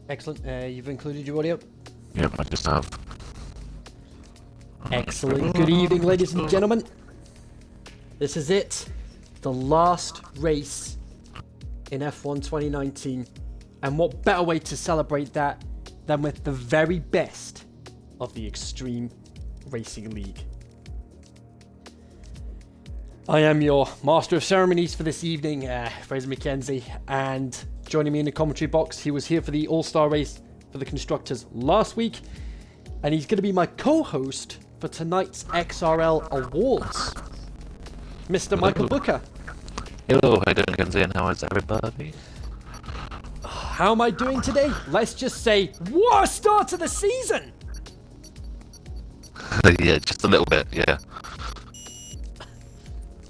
Excellent. You've included your audio? Yep, I just have. Excellent. Good evening, ladies and gentlemen. This is it. The last race in F1 2019. And what better way to celebrate that than with the very best of the Extreme Racing League. I am your Master of Ceremonies for this evening, Fraser McKenzie, and joining me in the commentary box, he was here for the All-Star race for the Constructors last week, and he's going to be my co-host for tonight's XRL Awards, Mr. Michael Booker. Hello, how you doing, Kenzie, and how is everybody? How am I doing today? Let's just say, what a start to the season! Yeah, just a little bit, yeah.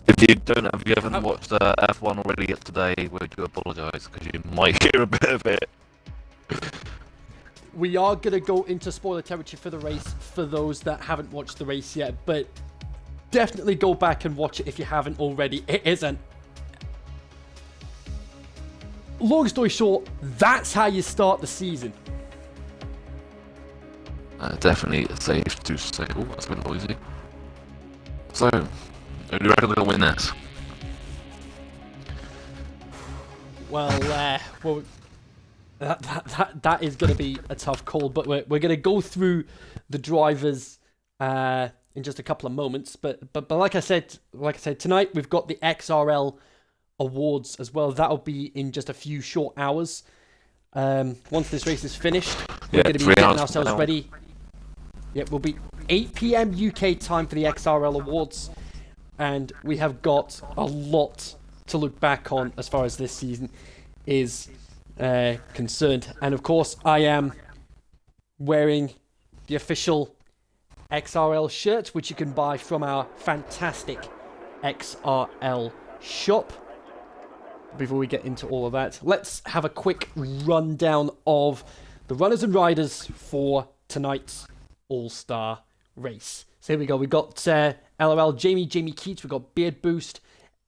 If you haven't watched F1 already yet today, we do apologise, because you might hear a bit of it. We are going to go into spoiler territory for the race for those that haven't watched the race yet, but definitely go back and watch it if you haven't already. It isn't. Long story short, that's how you start the season. Definitely safe to say. Oh, that's a bit noisy. So, who do you reckon will win this? Well, that is going to be a tough call, but we're going to go through the drivers in just a couple of moments. But like I said tonight we've got the XRL Awards as well. That'll be in just a few short hours. Once this race is finished, we're going to be getting ourselves ready. Yeah, we'll be 8 PM UK time for the XRL Awards, and we have got a lot to look back on as far as this season is concerned. And of course, I am wearing the official XRL shirt, which you can buy from our fantastic XRL shop. Before we get into all of that, let's have a quick rundown of the runners and riders for tonight's All-Star race. So here we go. We've got LRL, Jamie Keats. We've got Beard Boost,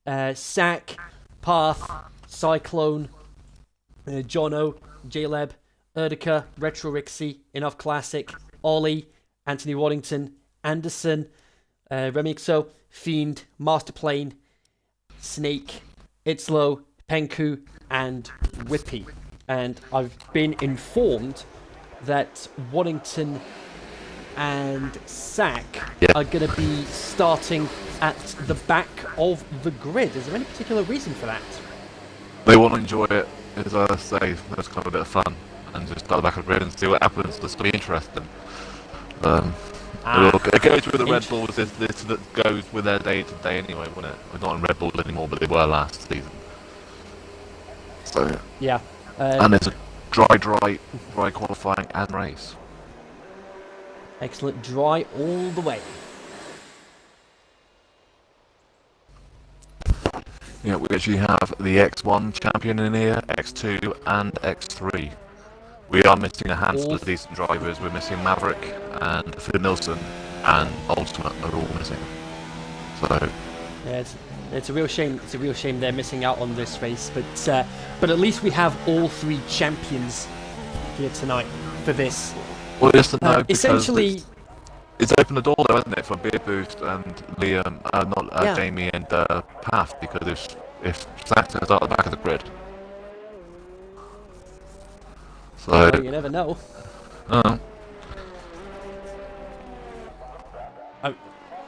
Sack, Path, Cyclone, Jono, Jaleb, Erdica, Retro Rixie, Enough Classic, Ollie, Anthony Waddington, Anderson, Remixo, Fiend, Masterplane, Snake, Itzlo, Penku, and Whippy. And I've been informed that Waddington and Sack are going to be starting at the back of the grid. Is there any particular reason for that? They want to enjoy it, as I say, let's have a bit of fun and just start the back of the grid and see what happens. This will be interesting. It goes with the Red Bulls, this that goes with their day to day anyway, wouldn't it? We're not in Red Bull anymore, but they were last season. So yeah, and it's a dry qualifying and race. Excellent, dry all the way. Yeah, we actually have the X1 champion in here, X2 and X3. We are missing a handful of decent drivers. We're missing Maverick and Phil Nilsson and Ultimate are all missing. So yeah, it's a real shame. It's a real shame they're missing out on this race. But at least we have all three champions here tonight for this. Well, yes and no, essentially, it's opened the door though, hasn't it, for Beer Boost and Liam, Jamie and Path, because if Sack turns out at the back of the grid. So well, you never know.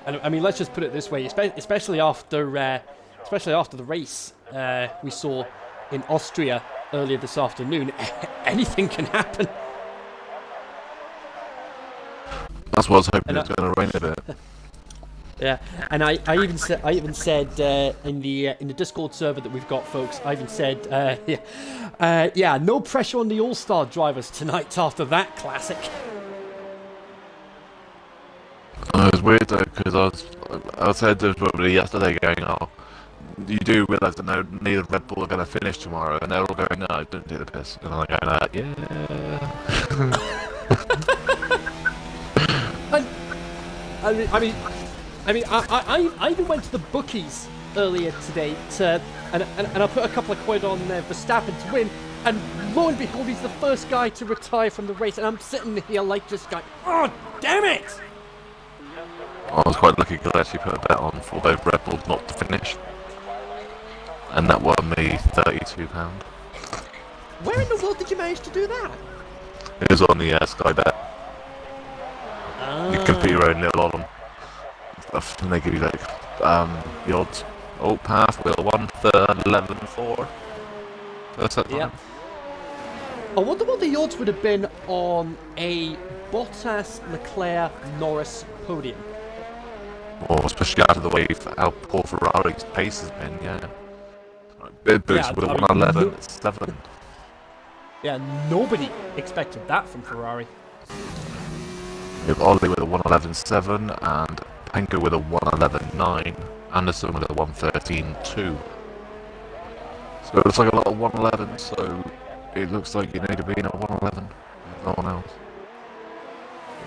I mean, let's just put it this way, especially after the race we saw in Austria earlier this afternoon. Anything can happen. That's what I was hoping it was going to rain a bit. Yeah, and I even said in the Discord server that we've got, folks. I even said, no pressure on the All-Star drivers tonight after that classic. It was weird though, because I said to somebody yesterday going, "Oh, you do realise that neither Red Bull are going to finish tomorrow," and they're all going, "No, don't take the piss," and I'm going, "Yeah." I even went to the bookies earlier today, and I put a couple of quid on Verstappen to win, and lo and behold, he's the first guy to retire from the race, and I'm sitting here like just going, oh, damn it! I was quite lucky because I actually put a bet on for both Red Bulls not to finish, and that won me £32. Where in the world did you manage to do that? It was on the Sky Bet. You can put your own little on them. Stuff, and they give you like the odds. Oh, path wheel 1, 11, 4. First up. Yeah. I wonder what the odds would have been on a Bottas, Leclerc, Norris podium. Or especially out of the way for how poor Ferrari's pace has been, yeah. Big boost Yeah, with a I mean, 111 at 7. Yeah, nobody expected that from Ferrari. We have Ollie with a 111.7 and Penko with a 111.9, Anderson with a 113.2. So it looks like a lot of 111, so it looks like you need to be in a 111 with no one else.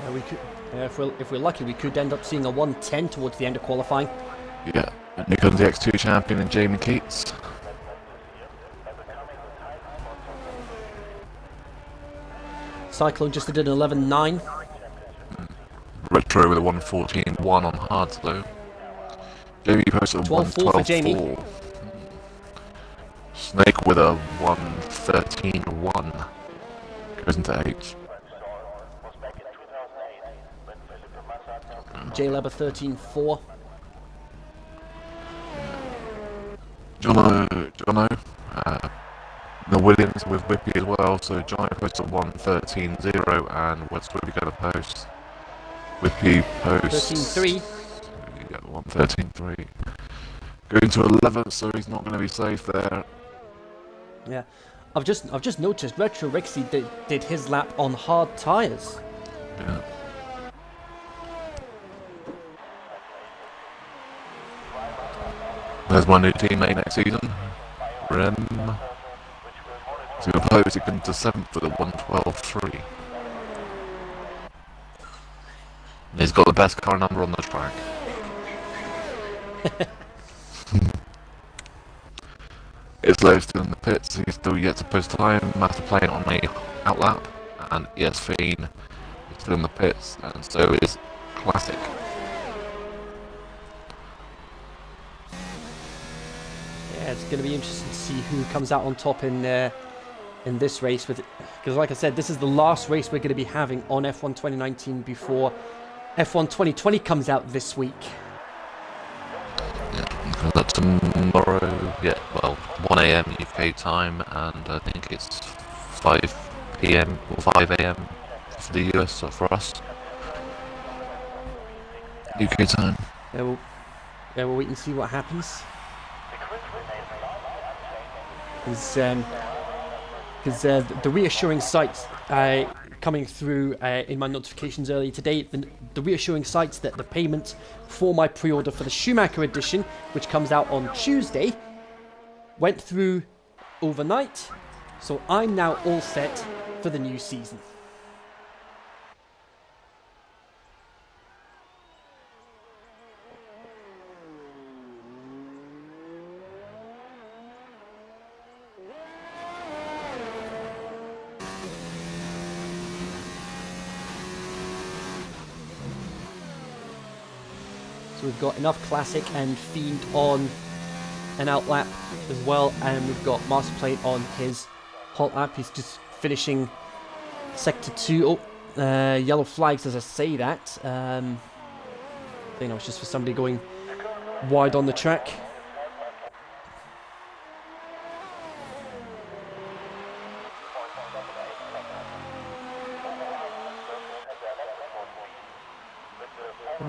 Yeah, we could, if we're lucky, we could end up seeing a 110 towards the end of qualifying. Yeah, and here comes the X2 champion and Jamie Keats. Cyclone just did an 11.9. Retro with a 114.1 on hards though. Jamie posted a 12.4 for Jamie. 112.4. Snake with a 113.1. Goes into H. J-Leb a 13.4. Jono, the Williams with Whippy as well, so Jono posts a 113.0 and what's Whippy going to post? Whippy posts 13.3. Yeah, 113.3. Going to 11th, so he's not going to be safe there. Yeah, I've just noticed Retro Rixie did his lap on hard tyres. Yeah. There's my new teammate next season, Rem. So he'll post it into 7th with a 112.3. And he's got the best car number on the track. Islo's still in the pits, he's still yet to post time, Master playing on the outlap, and ES Fiend is still in the pits, and so is Classic. Yeah, it's going to be interesting to see who comes out on top in this race, because like I said, this is the last race we're going to be having on F1 2019 before F1 2020 comes out this week. Yeah, that's tomorrow, yeah, well, 1 AM UK time, and I think it's 5 PM or 5 AM for the US, so for us. UK time. Yeah, we'll wait and see what happens. Because the reassuring sites coming through in my notifications earlier today, the reassuring sites that the payment for my pre-order for the Schumacher edition, which comes out on Tuesday, went through overnight, so I'm now all set for the new season. So we've got enough Classic and Fiend on an outlap as well, and we've got Master Plate on his hot lap. He's just finishing Sector 2. Oh, yellow flags as I say that. I think that was just for somebody going wide on the track.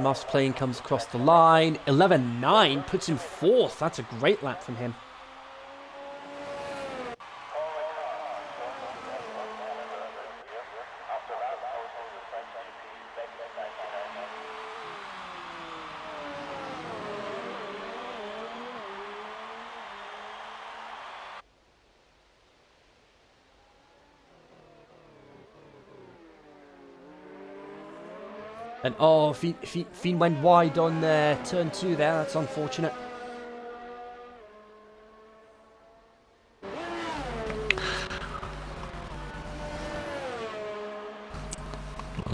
Master Plane comes across the line. 11.9 puts him fourth. That's a great lap from him. And oh, Fiend went wide on turn 2 there. That's unfortunate.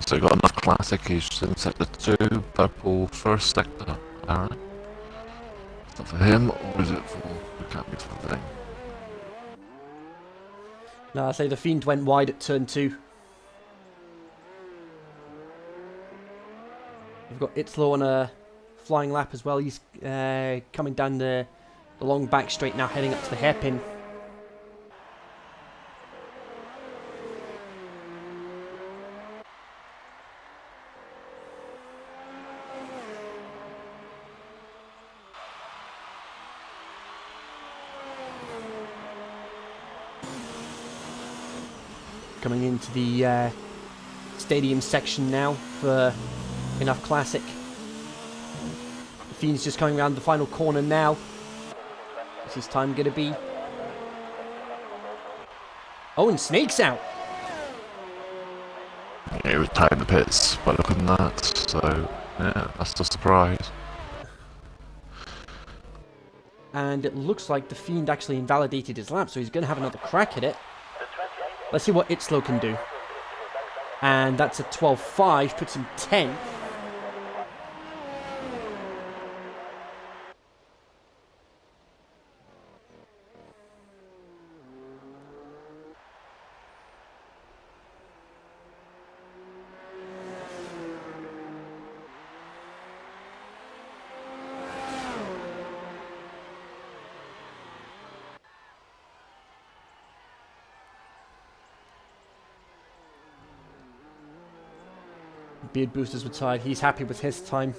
So we've got enough classic issues in sector 2, purple first sector. Alright. Is that for him, or is it for the captain for the thing? No, I say the Fiend went wide at turn 2. We've got Itzlo on a flying lap as well. He's coming down the long back straight now, heading up to the hairpin. Coming into the stadium section now for Enough Classic. The Fiend's just coming around the final corner now. What's his time going to be? Oh, and Snake's out. Yeah, he was tied in the pits by looking at that, so yeah, that's a surprise. And it looks like the Fiend actually invalidated his lap, so he's going to have another crack at it. Let's see what Itzlo can do. And that's a 12.5, puts him 10th. Beard Booster's retired. He's happy with his time.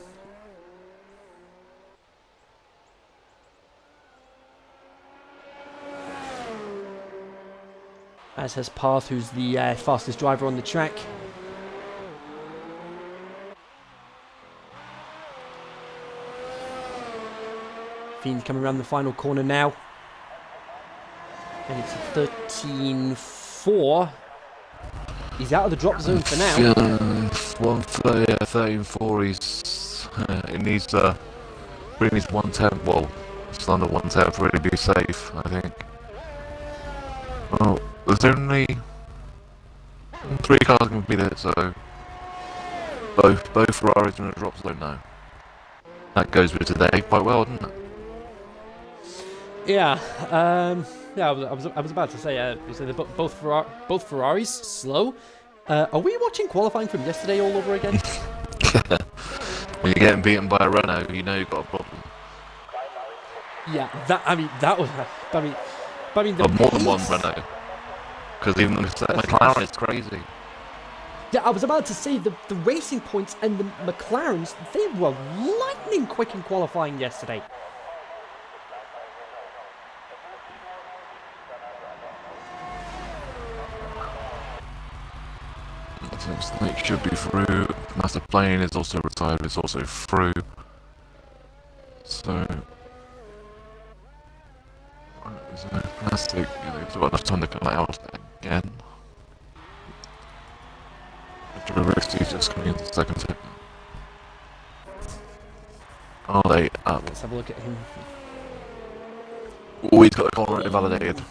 As has Path, who's the fastest driver on the track. Fiend coming around the final corner now. And it's a 13.4. He's out of the drop zone for now. Yeah, 13.4, he needs really needs 110, well, it's under 110 for really be safe, I think. Well, there's only 3 cars going to be there, so both Ferraris are in the drop zone now. That goes with today quite well, doesn't it? Yeah, yeah. I was about to say. You said both Ferraris slow. Are we watching qualifying from yesterday all over again? When you're getting beaten by a Renault, you know you've got a problem. Yeah, that was. I mean, the But more than one Renault, because even the McLaren is crazy. Yeah, I was about to say the racing points and the McLarens, they were lightning quick in qualifying yesterday. I think Snake should be through. Master Plane is also retired, is also through. So. So Plastic, they've got enough time to come out again. Is just coming into the second sector. Are they up? Let's have a look at him. Oh, he's got the corner invalidated.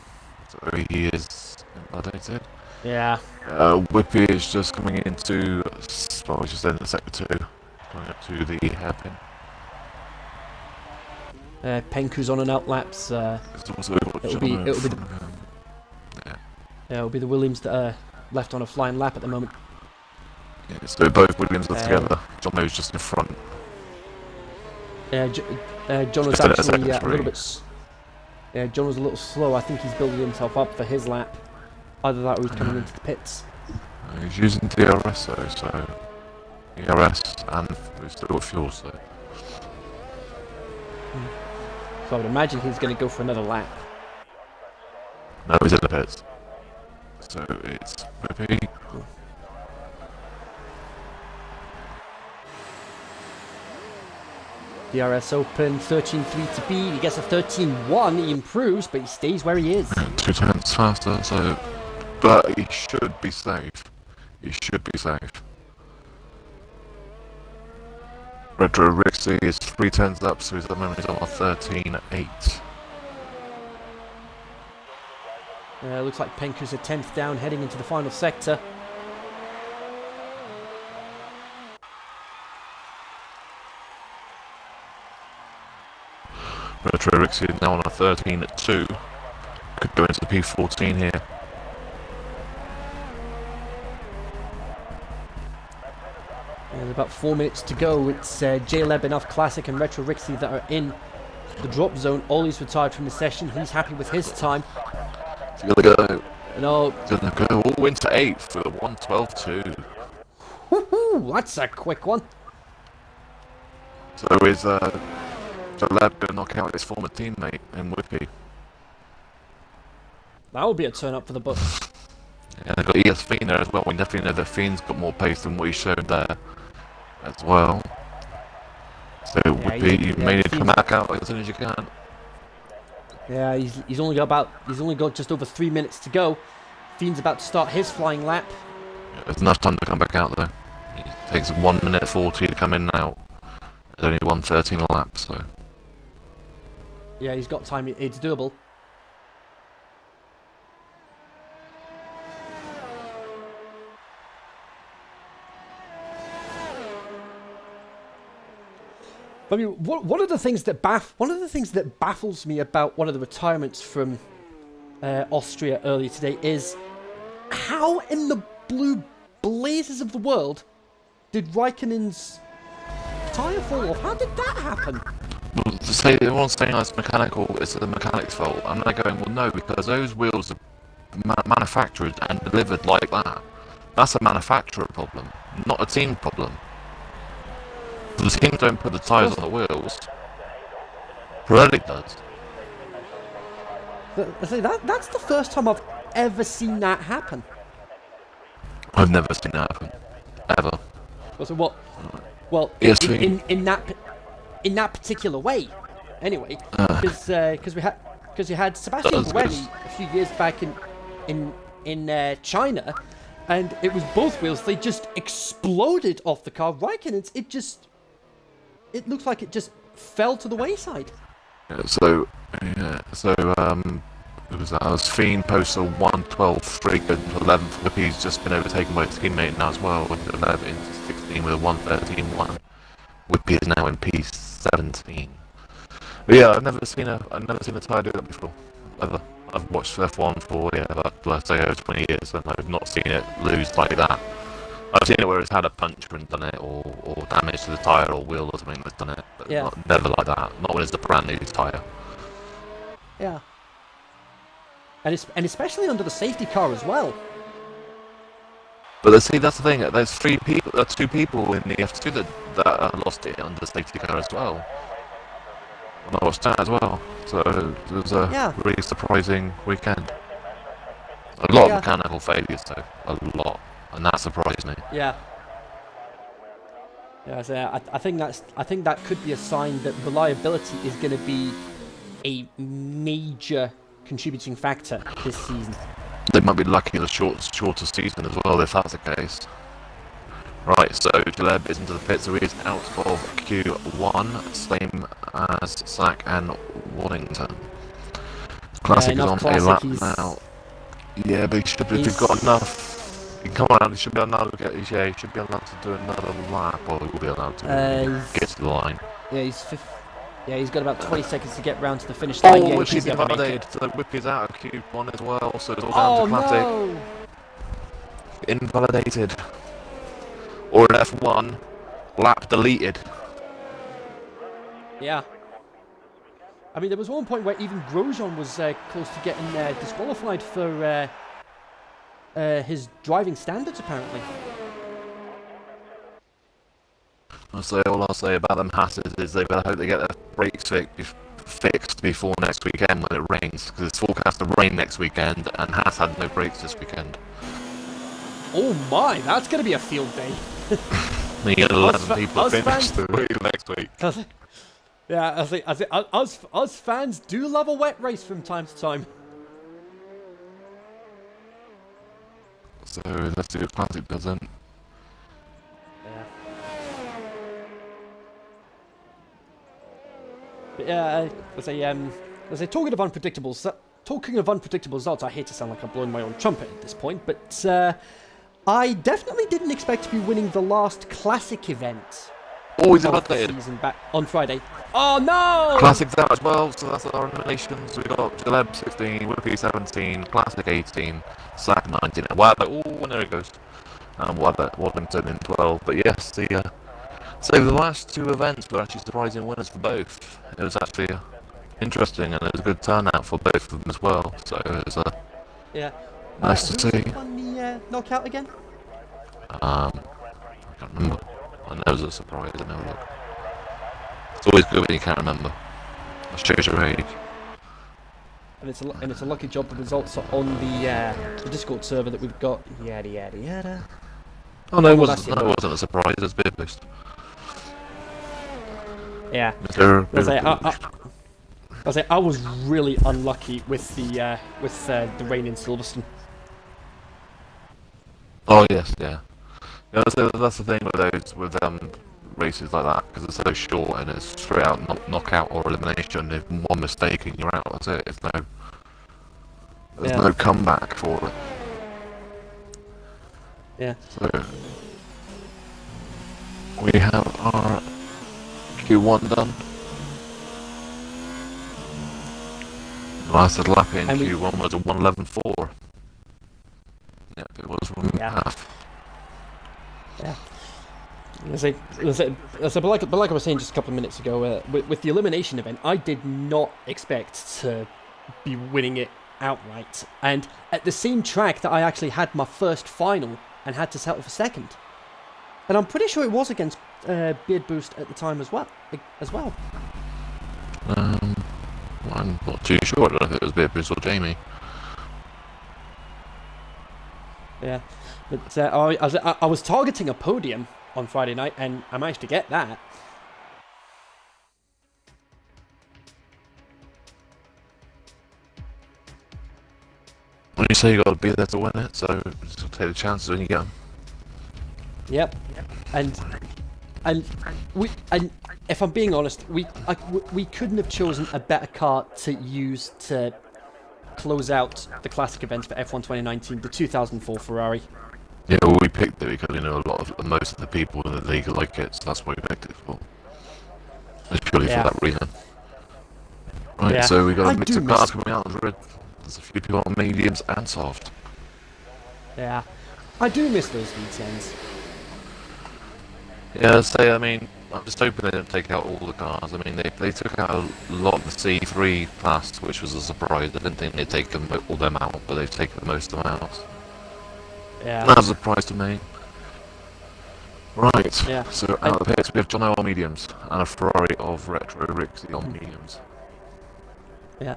So he is invalidated. Yeah. Whippy is just coming into, well, he's just in the sector 2, coming up to the hairpin. Penku's on an outlaps. It'll be the Williams that are left on a flying lap at the moment. Yeah, so both Williams are together. John Mo's just in front. John was actually a little bit. Yeah, John was a little slow. I think he's building himself up for his lap. Either that or he's coming into the pits. He's using DRS though, so DRS and we've still got fuel, so. So I would imagine he's going to go for another lap. No, he's in the pits. So it's Whippy. DRS open, 13.3 to beat. He gets a 13.1. He improves, but he stays where he is. 2 tenths faster, so. But he should be safe. He should be safe. Retro Rixie is 3 tenths up, so he's at the moment on 13.8. Looks like Penku's a 10th down, heading into the final sector. Retro Rixie is now on a 13-2. Could go into the P14 here. There's about 4 minutes to go. It's JLeb, Enough Classic and Retro Rixie that are in the drop zone. Ollie's retired from the session. He's happy with his time. He's gonna go. No. He's gonna go all into 8th with a 1:12.2. Woohoo! That's a quick one. So is JLeb gonna knock out his former teammate in Whippy? That would be a turn up for the bus. Yeah, they've got ESV there as well. We definitely know that Fiend's got more pace than what he showed there as well. So Whippy, you may need to come back out as soon as you can. Yeah, he's only got just over 3 minutes to go. Fiend's about to start his flying lap. Yeah, there's enough time to come back out though. It takes 1 minute 40 to come in now. There's only 1:13 a lap, so. Yeah, he's got time. It's doable. I mean, one of the things that baffles me about one of the retirements from Austria earlier today is how in the blue blazes of the world did Raikkonen's tyre fall off? How did that happen? Well, to say everyone's saying it's mechanical, it's the mechanic's fault. I'm not going, well, no, because those wheels are manufactured and delivered like that. That's a manufacturer problem, not a team problem. The team don't put the tyres on the wheels. Pirelli does. I say that's the first time I've ever seen that happen. I've never seen that happen, ever. So what? Well, ESV. in that particular way, anyway, because we had Sebastian Buemi a few years back in China, and it was both wheels. They just exploded off the car. Raikkonen's it looked like it just fell to the wayside. So it was Fiend posted 1:12.3 good to 11th. Whippy's just been overtaken by his teammate now as well with 11 to 16 with a 1:13.1. Whippy is now in P17. But yeah, I've never seen a tyre do that before, ever. I've watched F1 for about, let's say, over 20 years, and I've not seen it lose like that. I've seen it where it's had a puncture and done it, or damage to the tyre or wheel or something that's done it, but never like that. Not when it's a brand new tyre. Yeah. And especially under the safety car as well. But see, that's the thing. There's two people in the F2 that lost it under the safety car as well. And I watched that as well. So it was a really surprising weekend. A lot of mechanical failures, though. A lot. And that surprised me. Yeah. Yeah, so I think that could be a sign that reliability is going to be a major contributing factor this season. They might be lucky in the shorter season as well, if that's the case. Right, so JLeb is into the pit, so he is out of Q1, same as Sack and Waddington. Classic is on a lap now. Yeah, but if you've got enough. He can come around, he should be allowed to he should be allowed to do another lap, or he will be allowed to get to the line. Yeah, he's got about 20 seconds to get round to the finish line. Oh, Whippy's invalidated. So Whippy's out of Q1 as well, so it's all down to Classic. No. Invalidated. Or an F1, lap deleted. Yeah. I mean, there was one point where even Grosjean was close to getting disqualified for his driving standards, apparently. All I'll say about them Hasses is they've got to hope they get their brakes fixed before next weekend when it rains, because it's forecast to rain next weekend, and Haas had no brakes this weekend. Oh my, that's going to be a field day. You get 11 people finish the week next week. Yeah, I think us fans do love a wet race from time to time. So let's see if Classic doesn't. Yeah. But yeah, talking of unpredictable results, I hate to sound like I'm blowing my own trumpet at this point, but I definitely didn't expect to be winning the last Classic event. Oh, he's of the updated. season back on Friday. Oh no! Classic's out as well, so that's our eliminations. We got Jaleb 16, Whoopi 17, Classic 18, Sack 19, and oh, there it goes. And Waddington in 12. But yes, so the last two events were actually surprising winners for both. It was actually interesting, and it was a good turnout for both of them as well. So it was Yeah. nice to see. Who won the knockout again? I can't remember. I know it was a surprise. I know. Look. It's always good when you can't remember. That shows your age. And it's a lucky job the results are on the Discord server that we've got. Yada yada yada. Oh no, it Well, wasn't. No, it wasn't a surprise. It was beer boost. Yeah. I was really unlucky with the rain in Silverstone. Oh yes, yeah. Yeah, that's the thing with races like that, because it's so short and it's straight out knockout or elimination. If one mistake and you're out, that's it. There's no comeback for it. Yeah. So we have our Q1 done. Last lap in Q1 was a 1:11.4. Yeah, it was 1.5. Yeah. But like I was saying just a couple of minutes ago, with the elimination event, I did not expect to be winning it outright. And at the same track that I actually had my first final and had to settle for second. And I'm pretty sure it was against Beard Boost at the time as well. I'm not too sure. I don't know if it was Beard Boost or Jamie. Yeah. But I was targeting a podium on Friday night, and I managed to get that. When you say you got to be there to win it, so just take the chances when you get them. Yep. And if I'm being honest, we couldn't have chosen a better car to use to close out the classic events for F1 2019, the 2004 Ferrari. Yeah, well, we picked it because we know most of the people in the league like it, so that's what we picked it for. It's purely for that reason. Right, so we got a mix of cars coming out. There's a few people on mediums and soft. Yeah, I do miss those V10s. Yeah, I mean, I'm just hoping they didn't take out all the cars. I mean, they took out a lot of the C3 class, which was a surprise. I didn't think they'd take all them out, but they've taken most of them out. Yeah. That was a surprise to me. Right, yeah. So out of the pits we have Jono on mediums and a Ferrari of Retro Rixie on mediums. Yeah.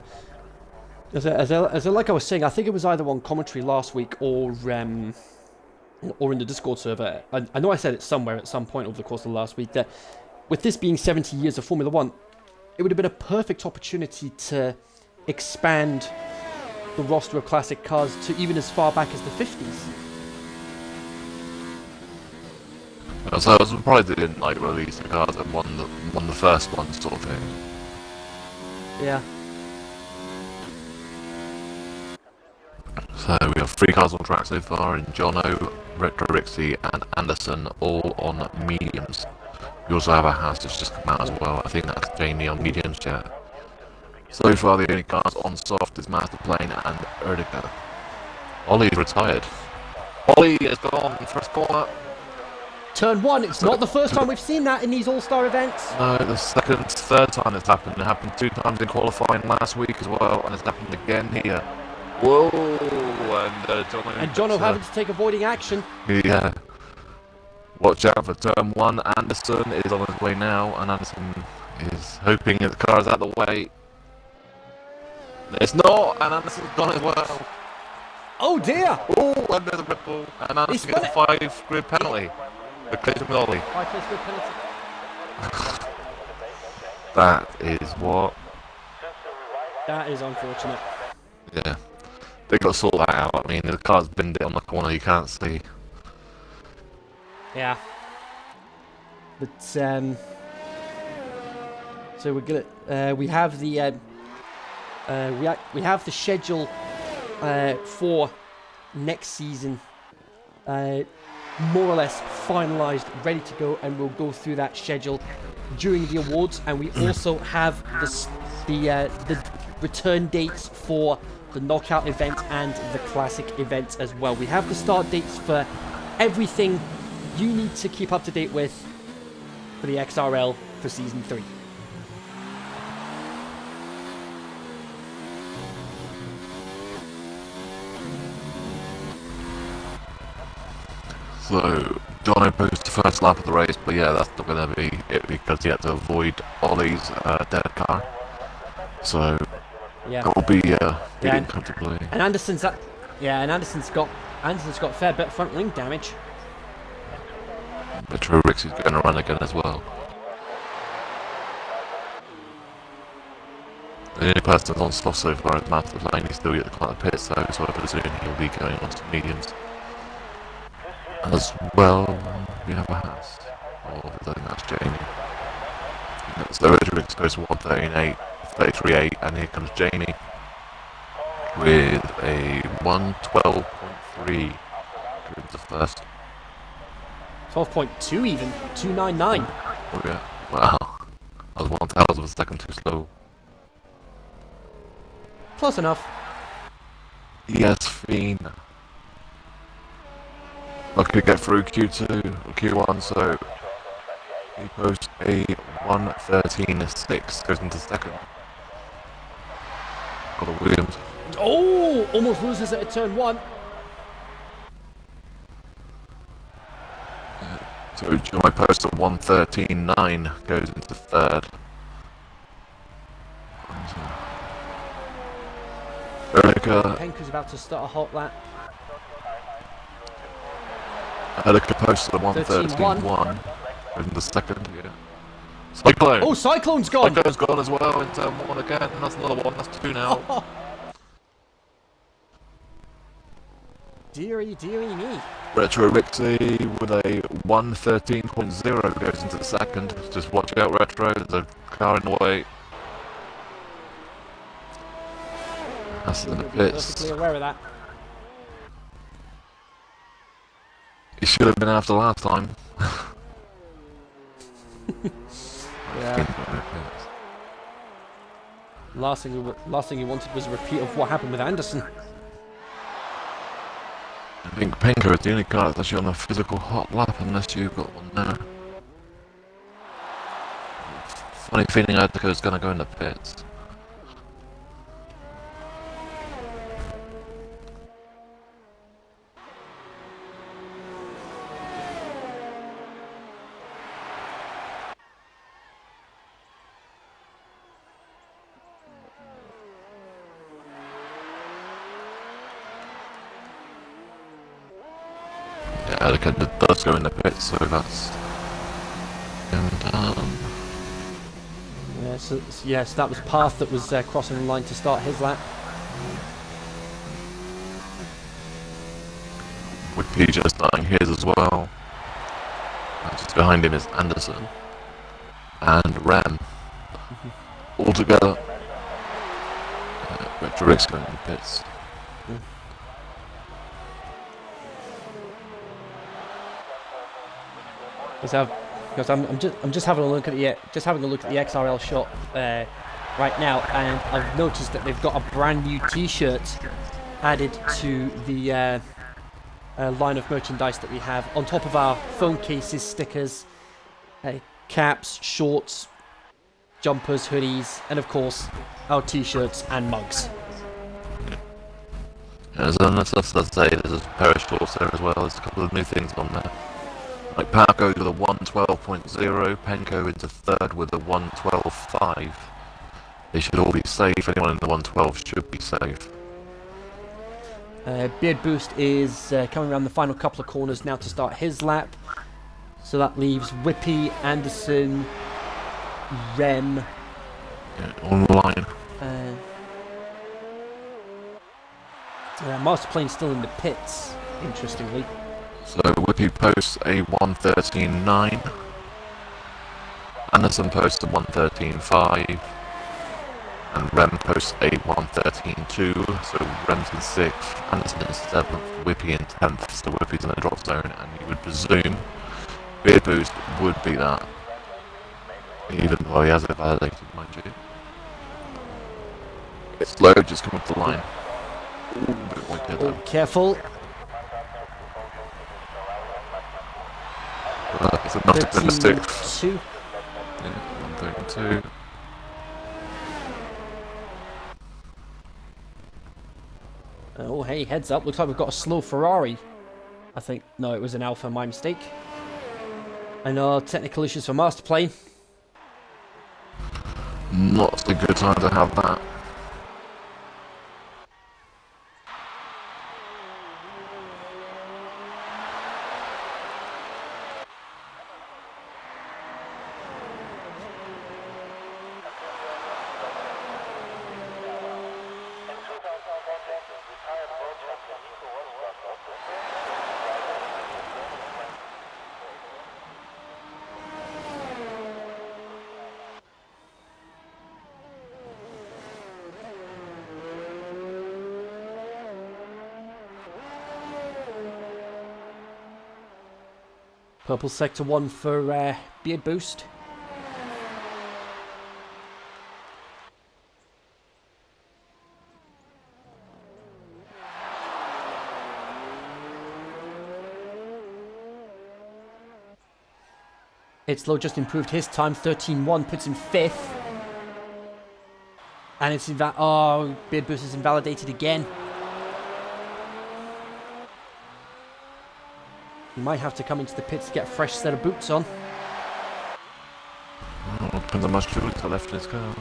Like I was saying, I think it was either on commentary last week or in the Discord server. I know I said it somewhere at some point over the course of the last week that with this being 70 years of Formula 1, it would have been a perfect opportunity to expand the roster of classic cars to even as far back as the 50s. So I was surprised they didn't release the cars that won the first one, sort of thing. Yeah. So we have 3 cars on track so far in Jono, Retro Rixie and Anderson, all on mediums. We also have a Haas that's just come out as well. I think that's Jamie on mediums yet. So far the only cars on soft is Master Plane and Erdica. Ollie's retired. Ollie has gone first corner. Turn 1, it's not the first time we've seen that in these All-Star events. No, the third time it's happened. It happened 2 times in qualifying last week as well, and it's happened again here. Whoa! And Jono having to take avoiding action. Yeah. Watch out for turn 1. Anderson is on his way now, and Anderson is hoping that the car is out of the way. It's not, and Anderson's gone as well. Oh dear! Oh, and there's a ripple, and Anderson gets a 5 grid penalty. The collision with Ollie. 5 place grid penalty. That is what? That is unfortunate. Yeah. They got to sort that out. I mean, the car's binned it on the corner, you can't see. Yeah. But, so we're gonna, we have the, we have the schedule, for next season, more or less finalised, ready to go, and we'll go through that schedule during the awards. And we also have the return dates for the knockout event and the classic event as well. We have the start dates for everything you need to keep up to date with for the XRL for Season 3. So, Jono posted the first lap of the race, but yeah, that's not going to be it because he had to avoid Ollie's dead car. So, Yeah. it'll be beating comfortably. And Anderson's got a fair bit of front wing damage. Metro Rix is going to run again as well. The only person that's on soft so far is Matt Lane. He's still yet to climb the pits though, so I presume he'll be going on to mediums. As well, we have a Haas. Oh, I think that's Jamie. So Metro Rix goes to 1:13.8, 33.8, and here comes Jamie with a 1:12.3. Going to first. 12.2 even. 299. Oh yeah. Wow. I was 1/1000 of a second too slow. Close enough. Yes, Fiend. I could get through Q2 or Q1, so he posts a 1:13.6, goes into second. Got a Williams. Oh! Almost loses it at turn 1. So my post at 1:13.9 goes into third. Penku's about to start a hot lap. Erika posted a 1:13.1, goes into second, yeah. Cyclone! Oh, Cyclone's gone! Cyclone's gone as well into 1 again, and that's another one, that's 2 now. Deary me. Retro Rixie with a 1:13.0 goes into the second. Just watch out, Retro, there's a car in the way. That's in the pits. Perfectly aware of that. He should have been after last time. Yeah. Last thing he wanted was a repeat of what happened with Anderson. I think Penko is the only car that's actually on a physical hot lap unless you've got one there. Funny feeling Adiko's gonna go in the pits. Yeah, Adiko does go in the pits, so that's... And, Yes, that was Path that was crossing the line to start his lap. with PJ starting his as well. Just behind him is Anderson and Ram. All together. Vector X going in the pits. Because I'm just having a look at the XRL shop right now, and I've noticed that they've got a brand new T-shirt added to the line of merchandise that we have on top of our phone cases, stickers, caps, shorts, jumpers, hoodies, and of course our T-shirts and mugs. Yeah, so that's to say, there's a pair of shorts there as well. There's a couple of new things on there. Like Parko with a 112.0, Penko into third with a 112.5. They should all be safe. Anyone in the 112 should be safe. Beard Boost is coming around the final couple of corners now to start his lap. So that leaves Whippy, Anderson, Rem. Yeah, on the line. Master Plane's still in the pits, interestingly. So Whippy posts a 113.9. Anderson posts a 113.5. And Rem posts a 1:13.2, so Rem's in 6th, Anderson in 7th, Whippy in 10th, so Whippy's in the drop zone, and you would presume Beard Boost would be that. Even though he has it validated, mind you. It's slow, just come up the line. Ooh, a bit wide Oh, careful. It's a not a mistake. 13.2. Yeah, 1:32. Oh, hey, heads up. Looks like we've got a slow Ferrari. I think. No, it was an Alpha, my mistake. I know, technical issues for Master Plane. Not a good time to have that. Purple sector 1 for Beard Boost. Itzlow just improved his time, 13.1, puts him 5th. And it's Beard Boost is invalidated again. He might have to come into the pits to get a fresh set of boots on. Well, depends how much fuel he's got left in his car.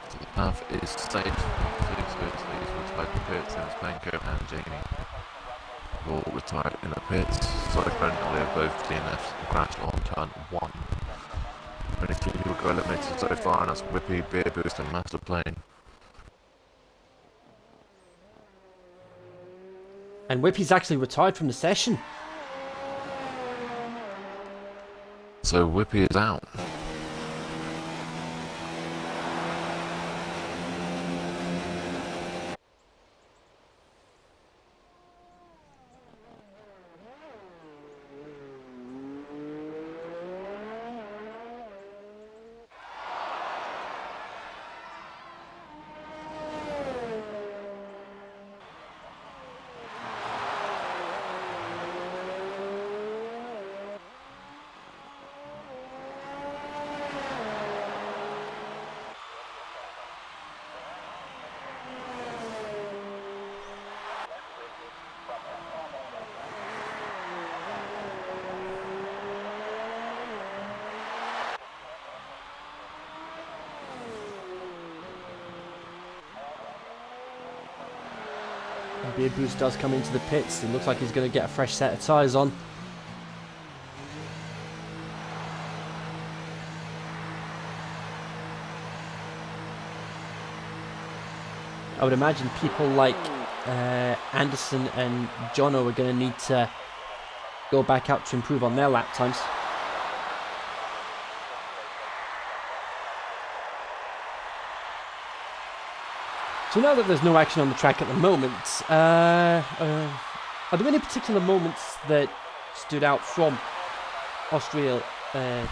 So the path is safe. Please go to these retired pits, and Spanko and Jamie. All retired in the pits, so currently both DNFs crash on turn 1. Only 3 people go eliminated so far, and that's Whippy, Beer Boost, and Master Plane. And Whippy's actually retired from the session. So Whippy is out. Beard Boost does come into the pits. It looks like he's going to get a fresh set of tyres on. I would imagine people like Anderson and Jono are going to need to go back out to improve on their lap times. So now that there's no action on the track at the moment, are there any particular moments that stood out from Austria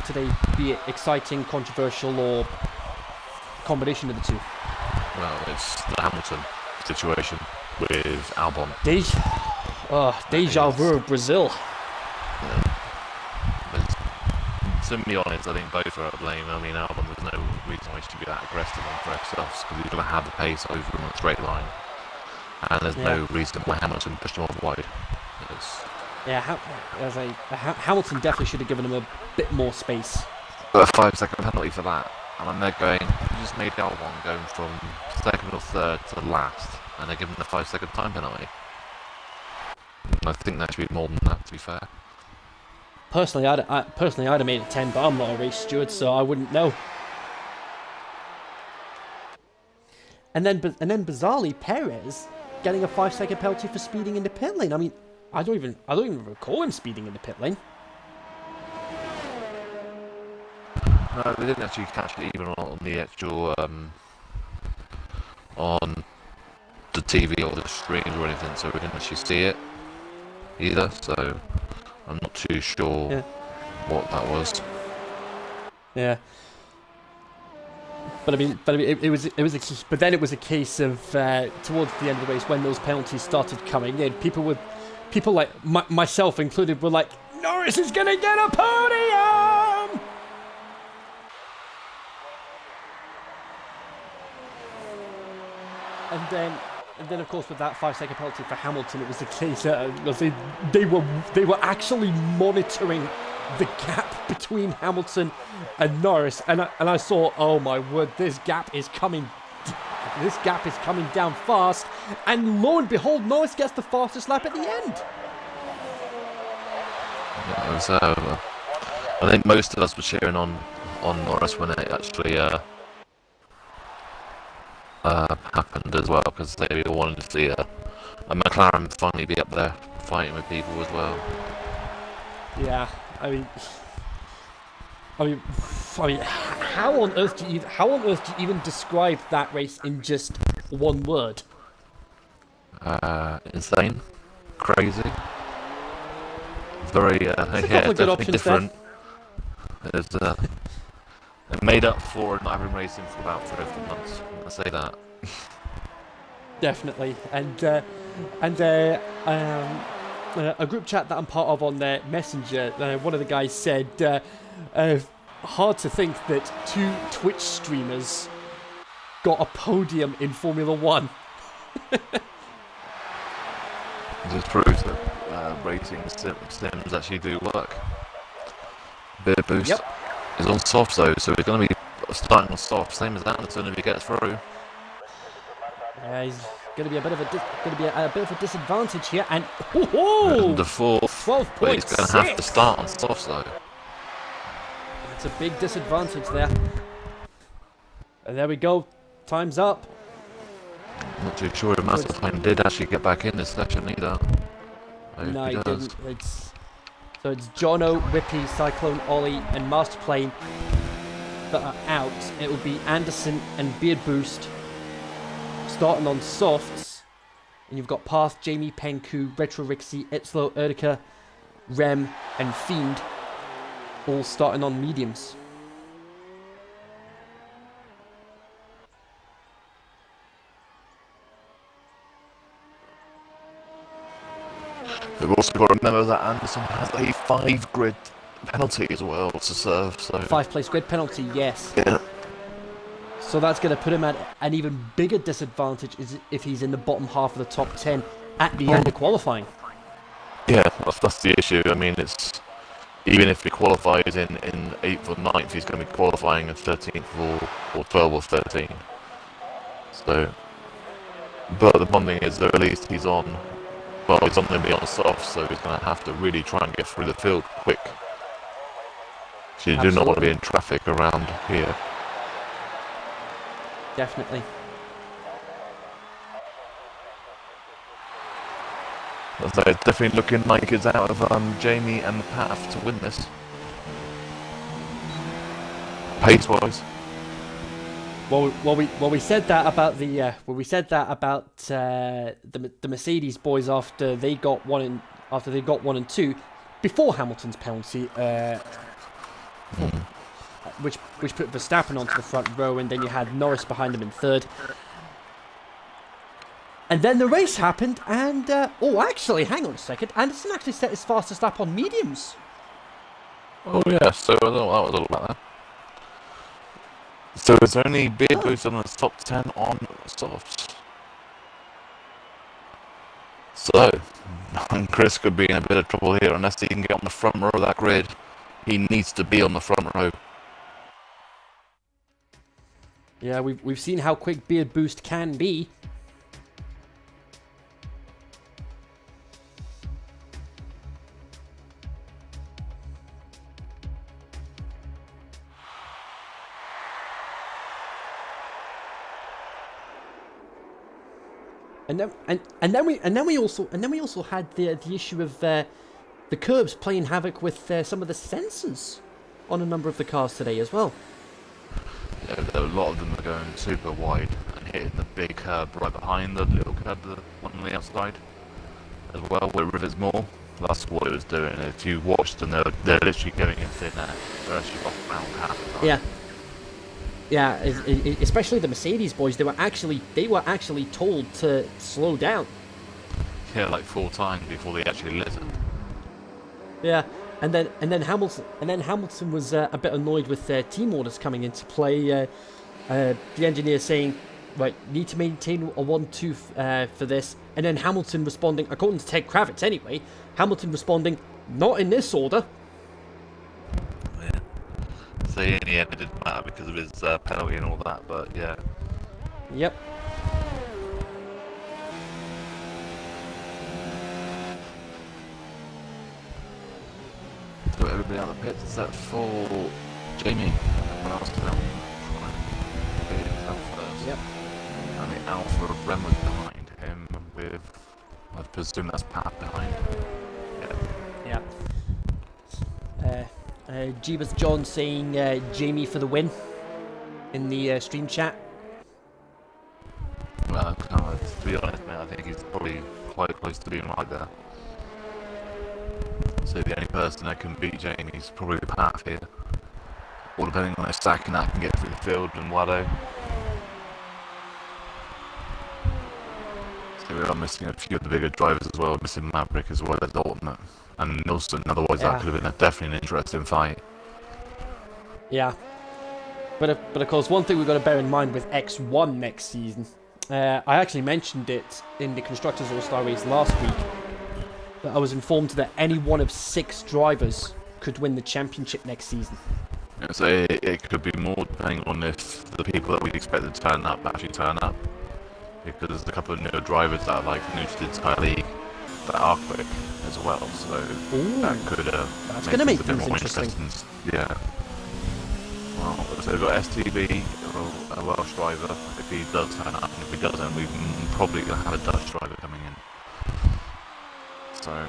today, be it exciting, controversial, or a combination of the two? Well, it's the Hamilton situation with Albon. Deja vu, Brazil. Yeah. To be honest, I think both are to blame. I mean, Albon, there's no reason why he should be that aggressive on fresh softs because he's going to have the pace over him on a straight line. And there's no reason why Hamilton pushed him off wide. Hamilton definitely should have given him a bit more space. But a 5-second penalty for that. And then they're going, you just made Albon going from 2nd or 3rd to last, and they're giving him a 5-second time penalty. I think that should be more than that, to be fair. Personally, I'd have made it 10, but I'm not a race steward, so I wouldn't know. and then bizarrely Perez getting a 5-second penalty for speeding in the pit lane. I mean, I don't even recall him speeding in the pit lane. No, we didn't actually catch it even on the actual on the TV or the streams or anything, so we didn't actually see it either. So I'm not too sure what that was. Yeah. But I mean, but then it was a case of towards the end of the race when those penalties started coming in, people like myself included were like, Norris is gonna get a podium. And then of course with that 5-second penalty for Hamilton, it was the case that they were actually monitoring the gap between Hamilton and Norris, and I saw, oh my word, this gap is coming down fast, and lo and behold, Norris gets the fastest lap at the end. Yeah, it was, I think most of us were cheering on Norris when it actually happened as well, because they all wanted to see a McLaren finally be up there fighting with people as well. Yeah, I mean, how on earth do you even describe that race in just one word? Insane, crazy, very definitely different. It made up for not having racing for about 3 or 4 months. I say that. Definitely, and a group chat that I'm part of on their Messenger, one of the guys said, hard to think that 2 Twitch streamers got a podium in Formula 1. It just proves that rating sims actually do work. Bit boost is on soft though, so we're going to be starting on soft, same as Anderson if he gets through. He's going to be a bit of a disadvantage here, and the 4th, 12.6. but he's going to have to start on softs though. It's a big disadvantage there. And there we go. Time's up. Not too sure if Mazepin did actually get back in this session either. No, he didn't. It's Jono, Whippy, Cyclone, Ollie, and Masterplane that are out. It will be Anderson and Beard Boost starting on softs. And you've got Path, Jamie, Penku, Retro Rixie, Itzlo, Erdica, Rem, and Fiend all starting on mediums. We've also got to remember that Anderson has a 5-grid penalty as well to serve. So 5-place grid penalty, yes. Yeah. So that's going to put him at an even bigger disadvantage if he's in the bottom half of the top 10 at the end of qualifying. Yeah, that's the issue. I mean, it's even if he qualifies in 8th or 9th, he's going to be qualifying in 13th or 12th or 13th. So, but the one thing is, though, at least he's on. Well, he's on going to be on soft, so he's going to have to really try and get through the field quick. So you do not want to be in traffic around here. Definitely. So it's definitely looking like it's out of Jamie and the path to win this. Pace-wise. Well, we said that about the the Mercedes boys after they got 1 and 2 before Hamilton's penalty, which put Verstappen onto the front row, and then you had Norris behind him in 3rd. And then the race happened, and actually, hang on a second, Anderson actually set his fastest lap on mediums. Oh yeah, so I don't know what that was all about. So it's only Beard Boost on the top 10 on softs. So, Chris could be in a bit of trouble here unless he can get on the front row of that grid. He needs to be on the front row. Yeah, we've seen how quick Beard Boost can be. and then we also had the issue of the curbs playing havoc with some of the sensors on a number of the cars today as well. Yeah, a lot of them are going super wide and hitting the big curb right behind the little curb, the one on the outside, as well, where Rivers more. That's what it was doing. If you watched them, they're literally going in thin air. They're actually off round half the time. Yeah. Yeah, especially the Mercedes boys, they were actually told to slow down. Yeah, like 4 times before they actually listened. Yeah, and then Hamilton was a bit annoyed with their team orders coming into play. The engineer saying, right, need to maintain a 1-2 for this, and then Hamilton responding, according to Ted Kravitz anyway, Hamilton responding, not in this order. So in the end, it didn't matter because of his penalty and all that, but yeah. Yep. So everybody out of the pits except for Jamie. Everyone else now. Yep. And the Alpha of Rem was behind him with, I presume that's Pat behind. Yeah. Yeah. Jeebus John saying Jamie for the win in the stream chat. Well, to be honest, mate, I think he's probably quite close to being right there. So the only person that can beat Jamie is probably Pat here. Or depending on his stacking that can get through the field and Wado. So we are missing a few of the bigger drivers as well, missing Maverick as well as Ultimate. And Nilsson, otherwise that could have been definitely an interesting fight. Yeah. But of course, one thing we've got to bear in mind with X1 next season, I actually mentioned it in the Constructors All-Star race last week, that I was informed that any one of 6 drivers could win the championship next season. Yeah, so it could be more depending on if the people that we expect to turn up actually turn up. Because there's a couple of newer drivers that are like new to the entire league that are quick as well, so Ooh, that could that's going to make things interesting. Yeah. Well, so we've got STB, a Welsh driver, if he does turn up, and if he doesn't, we're probably going to have a Dutch driver coming in. So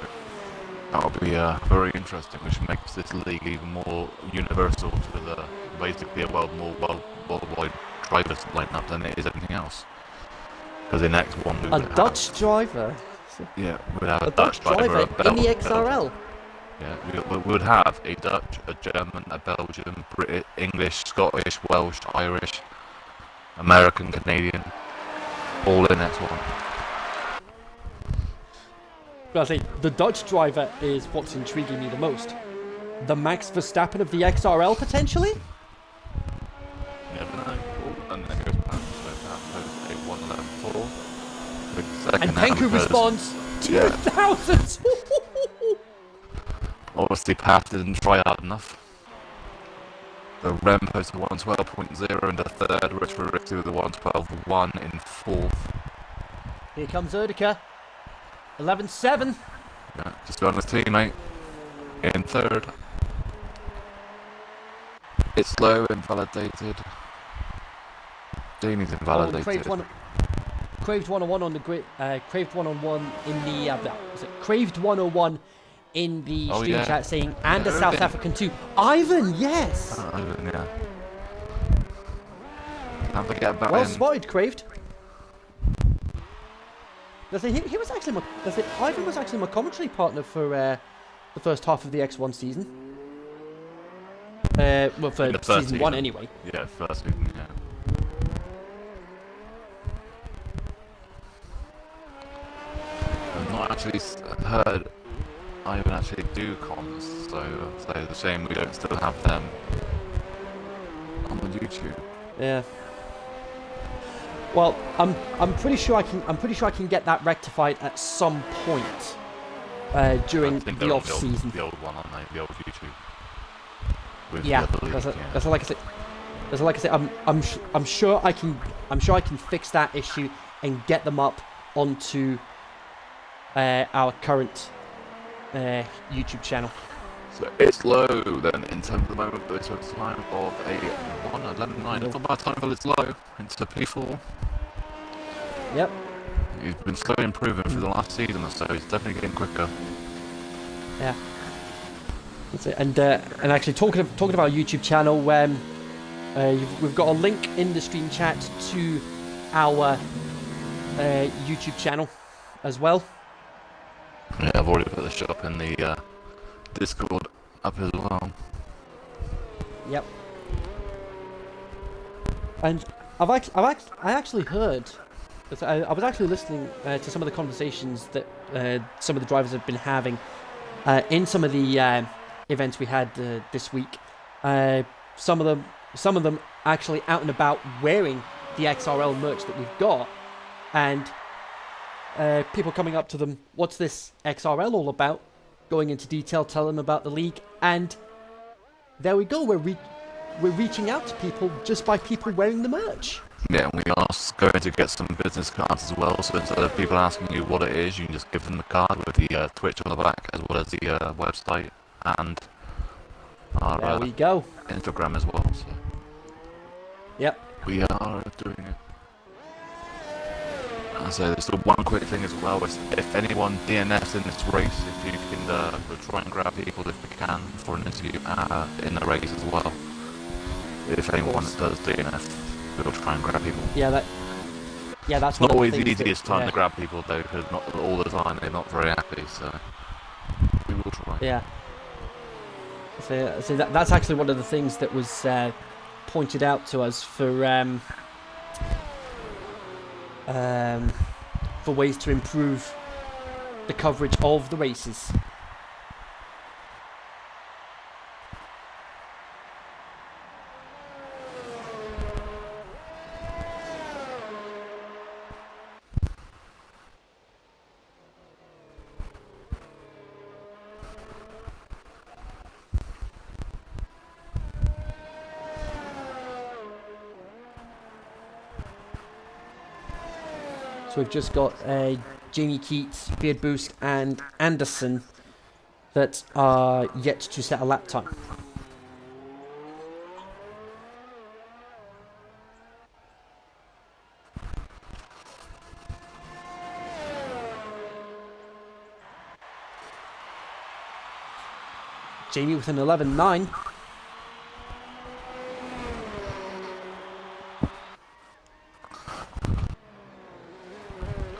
that'll be very interesting, which makes this league even more universal to basically a worldwide drivers lineup than it is everything else. Because in X1 we would Dutch driver? Yeah, we'd have a Dutch driver in the XRL? Yeah, we would have a Dutch, a German, a Belgian, British, English, Scottish, Welsh, Irish, American, Canadian, all in X1. But I say, the Dutch driver is what's intriguing me the most. The Max Verstappen of the XRL, potentially? Never know. Oh, and there goes Pat, so Pat posts a 1.11.4. And Penku responds, 2,000! Obviously, Pat didn't try hard enough. The Rem posted 112.0 in the third, Rich for Ricky with the 112.1 in fourth. Here comes Erdica. 11.7. Yeah, just on his teammate in third. It's low, invalidated. Jamie's invalidated. Craved 101 on the grid. Craved 101 in the. Craved 101 in the stream chat saying, and a South African too. Ivan, yes! Ivan, yeah. Can't forget about well him. spotted, Craved. He was actually Ivan was actually my commentary partner for the first half of the X1 season. Well, for season 1 anyway. Yeah, first season, yeah. I've not actually heard Ivan actually do comms, so it's a shame we don't still have them on the YouTube. Yeah. Well, I'm pretty sure I can get that rectified at some point during the off season. The old one on the old YouTube. Yeah, that's like I said. I'm sure I can fix that issue and get them up onto our current YouTube channel. So it's low then in terms of the moment, but it's a time of a 1:11.9. It's not bad time, but it's low into P4. Yep. He's been slowly improving through the last season or so. He's definitely getting quicker. Yeah. That's it. And actually, talking about our YouTube channel, we've got a link in the stream chat to our YouTube channel as well. Yeah, I've already put the shop in the Discord up as well. Yep. And I actually heard. I was actually listening to some of the conversations that some of the drivers have been having in some of the events we had this week. Some of them actually out and about wearing the XRL merch that we've got, and people coming up to them, what's this XRL all about? Going into detail, telling them about the league, and there we go. We're reaching out to people just by people wearing the merch. Yeah, we are going to get some business cards as well, so instead of people asking you what it is, you can just give them the card with the Twitch on the back, as well as the website and our there we go. Instagram as well. So yep. We are doing it. So there's still one quick thing as well, is if anyone DNFs in this race, if you can we'll try and grab people if we can for an interview in the race as well. If anyone does DNF, we'll try and grab people. That's not always the easiest time to grab people though, because not all the time they're not very happy, so we will try. Yeah. So that's actually one of the things that was pointed out to us for ways to improve the coverage of the races. So we've just got Jamie Keats, Beard Boost, and Anderson that are yet to set a lap time. Jamie with an 11.9.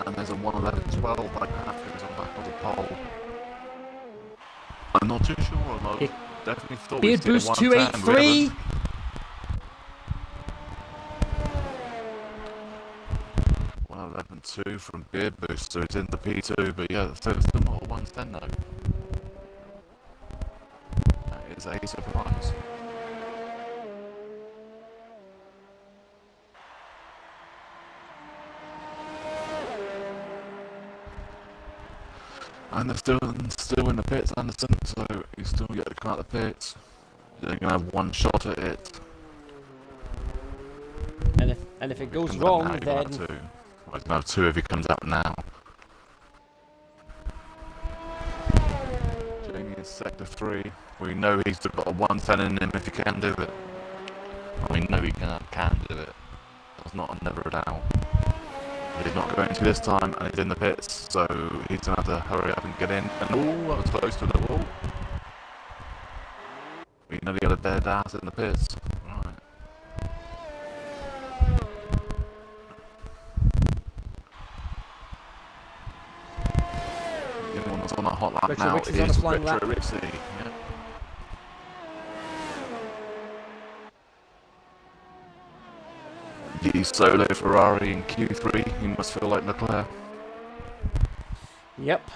And there's a 1:11.12 by Haskins on back of the pole. I'm not too sure, I definitely thought Beard Boost 283. $1:11.2 from Beard Boost, so it's in the P2, but yeah, so it's still not a 1:10 though. That is a surprise. And they're still in the pits, Anderson, so he's still yet to come out the pits. He's only going to have one shot at it. And if it goes wrong, then... Well, he's going to have two if he comes out now. Jamie is sector 3. We know he's still got a 1:10 in him if he can do it. And we know he can do it. That's not never a doubt. He's not going to this time, and he's in the pits, so he's going to have to hurry up and get in. And oh, that was close to the wall. We nearly got a dead ass in the pits. Right. The only one that's on a hot lap now is Retro Rixie. Yeah. The solo Ferrari in Q3, he must feel like Leclerc. Yep.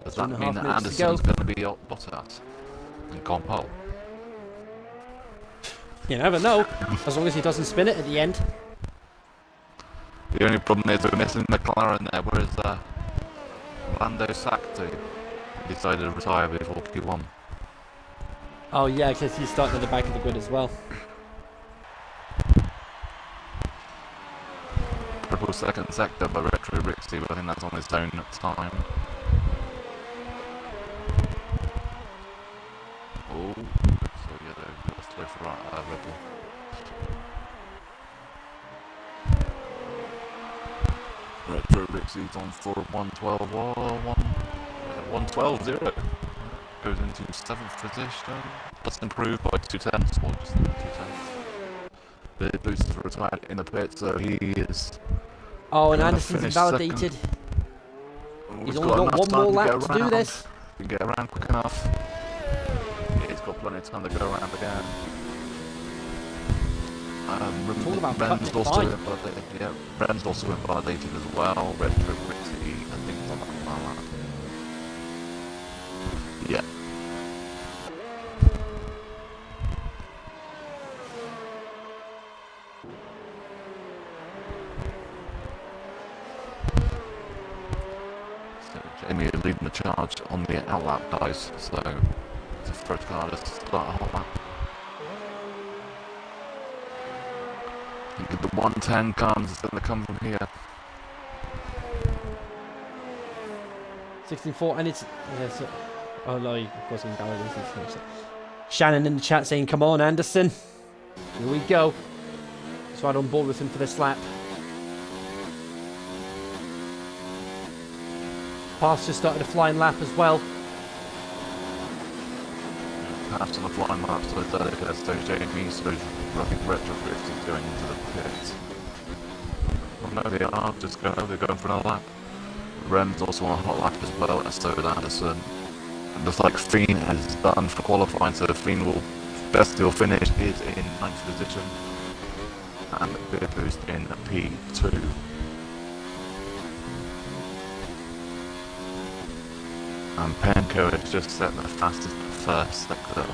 Does that mean that Anderson's going to be Bottas and gone pole? You never know, as long as he doesn't spin it at the end. The only problem is we're missing McLaren there, whereas Lando Sacchi decided to retire before Q1. Oh yeah, because he's starting at the back of the grid as well. Triple second sector by Retro Rixie, but I think that's on his own time. proceeds on for 112.0. Goes into 7th position. That's improved by 2 tenths, or just 2 tenths. The boost is retired in the pit, so he is. Oh, and Anderson's invalidated. He's only got one more lap to do this. He can get around quick enough. Yeah, he's got plenty of time to go around again. Ren's also invalidated. Yeah, Ren's also invalidated as well. Retro Gritty, I think it's on that lap. Yeah. Jamie is leading the charge on the outlap guys, so it's a first car to start a hot lap. I think if the 110 comes, it's going to come from here. 16.4, and it's... Yeah, so, oh no, of course he invalidated. Shannon in the chat saying, come on Anderson. Here we go. Just right on board with him for this lap. Pass just started a flying lap as well. Pass on the flying lap, so it's dedicated to Jamie, so I think Retro Gritty is going into the pit. Well, no, they are just going, they're going for another lap. Rem's also on a hot lap as well, and so is Anderson. And just like Fiend has done for qualifying, so Fiend will best he'll finish is in 9th position, and Beer Boost in P2. And Penco has just set the fastest first sector.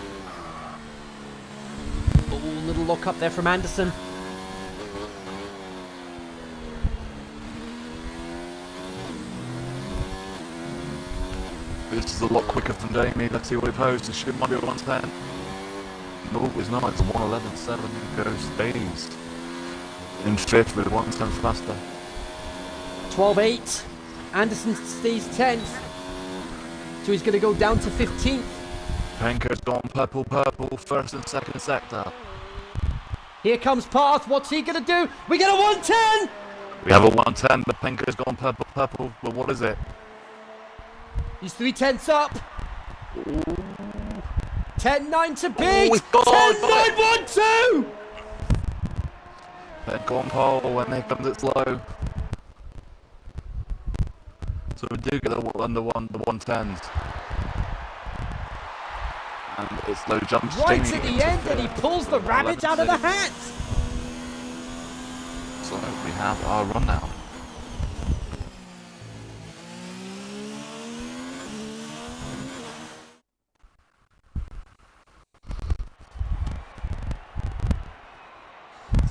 Oh, little lock up there from Anderson. This is a lot quicker than Jamie. Let's see what he posts. It should might be a 110. No, it's not. It's a 111.7. Goes stays in 5th with 110 faster. 12.8. Anderson stays 10th. So he's going to go down to 15th. Penco's gone purple, 1st and 2nd sector. Here comes Path. What's he going to do? We get a 110! We have a 110, but Penco's gone purple, but what is it? He's 3/10 up. 10.9 to beat. 10.912! Penco on pole, and here comes it slow. So we do get the 110s. And it's low jumps. Right at the end, and he pulls the rabbit out of the hat. So we have our run now.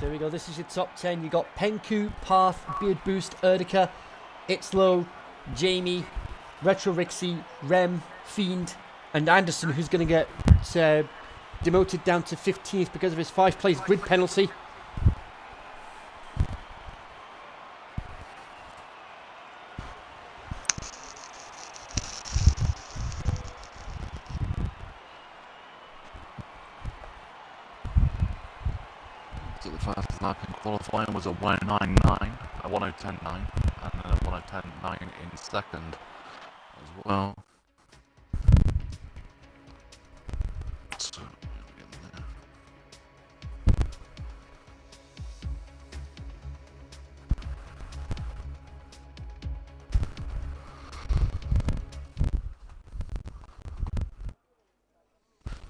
So here we go. This is your top 10. You got Penku, Path, Beard Boost, Erdika, Itzlow, Jamie, Retro Rixie, Rem, Fiend, and Anderson, who's going to get demoted down to 15th because of his 5th place grid penalty. So the fastest lap in qualifying was a 109.9, a 109.9, and then a 110.9 in second as well. So,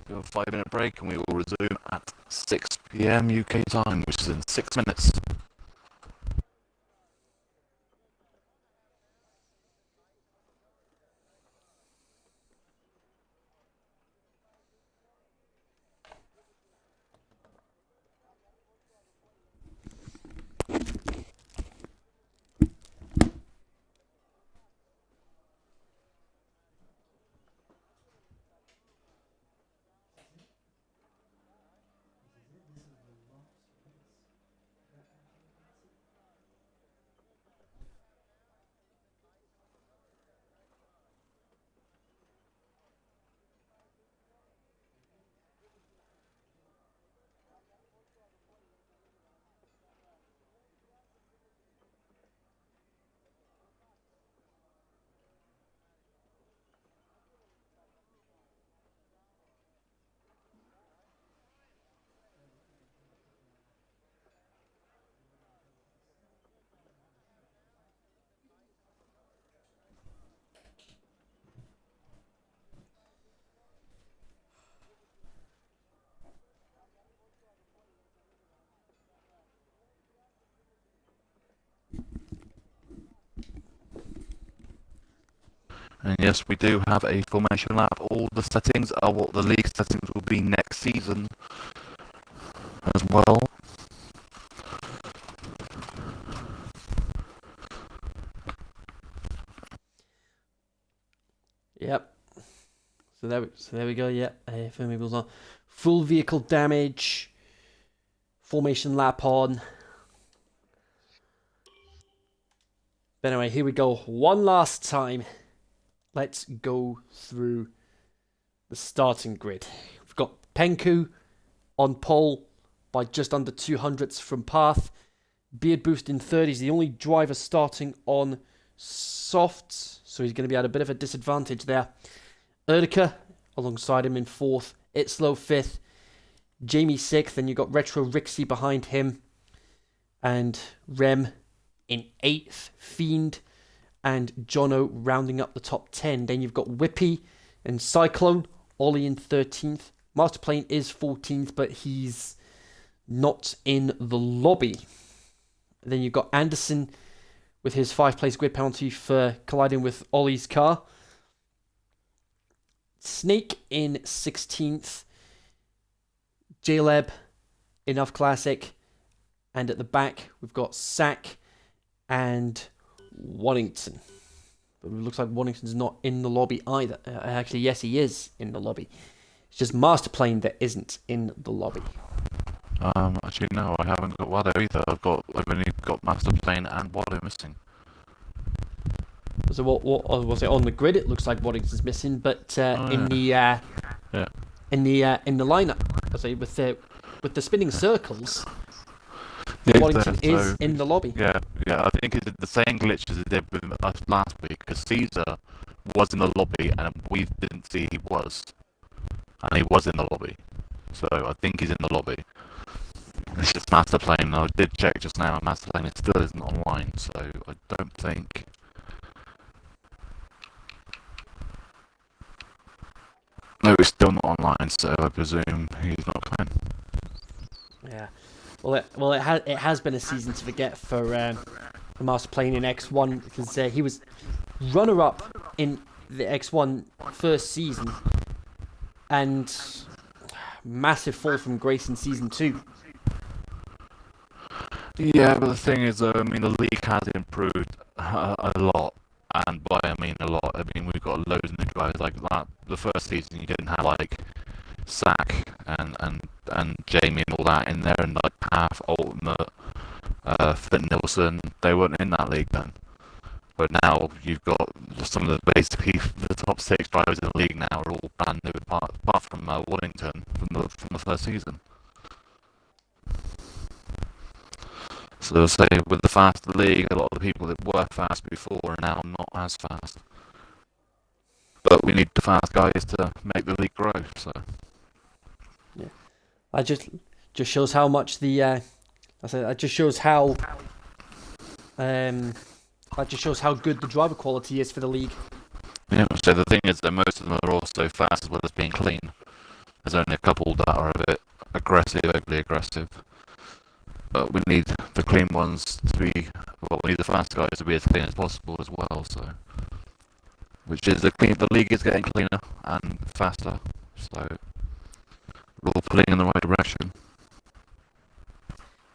we have a 5-minute break and we will resume at 6 PM UK time, which is in 6 minutes. And yes, we do have a formation lap. All the settings are what the league settings will be next season as well. Yep. So there we go. Yep. Firmware's on. Full vehicle damage. Formation lap on. But anyway, here we go. One last time. Let's go through the starting grid. We've got Penku on pole by just under 200ths from path. Beard Boost in third. He's the only driver starting on softs, so he's going to be at a bit of a disadvantage there. Erdika alongside him in fourth. Itzlow fifth. Jamie sixth. Then you've got Retro Rixie behind him. And Rem in eighth. Fiend and Jono rounding up the top 10. Then you've got Whippy and Cyclone. Ollie in 13th. Masterplane is 14th, but he's not in the lobby. Then you've got Anderson with his 5-place grid penalty for colliding with Ollie's car. Snake in 16th. Jaleb in Off Classic. And at the back, we've got Sack and Waddington. But it looks like Waddington's not in the lobby either. Actually, yes, he is in the lobby. It's just Masterplane that isn't in the lobby. Actually, no, I haven't got Wado either. I've only got Masterplane and Wado missing. So what was it on the grid? It looks like Waddington's missing, but in the lineup, I say with the spinning circles, Waddington is in the lobby. Yeah. I think it did the same glitch as it did with us last week, because Caesar was in the lobby and we didn't see he was, and he was in the lobby. So I think he's in the lobby. It's just Masterplane. I did check just now, and Masterplane still isn't online, so I don't think. No, he's still not online, so I presume he's not playing. Yeah. Well, it has been a season to forget for Masterplane in X1, because he was runner-up in the X1 first season, and massive fall from grace in season 2. Yeah, but the thing is, I mean, the league has improved a lot, and by I mean a lot, I mean we've got loads of new drivers. Like that, the first season, you didn't have like Sack and Jamie and all that in there, and like Path, Ultimate, Finn Nilsson. They weren't in that league then. But now you've got some of the basically the top 6 drivers in the league now are all brand new, apart from Waddington from the first season. So say with the faster league, a lot of the people that were fast before are now not as fast. But we need the fast guys to make the league grow. So yeah, that just shows how much that just shows how good the driver quality is for the league. yeah. So the thing is that most of them are also fast as well as being clean. There's only a couple that are a bit aggressive, overly aggressive. But we need the clean ones to be, well, we need the fast guys to be as clean as possible as well, so. Which is the league is getting cleaner and faster, so we're all pulling in the right direction.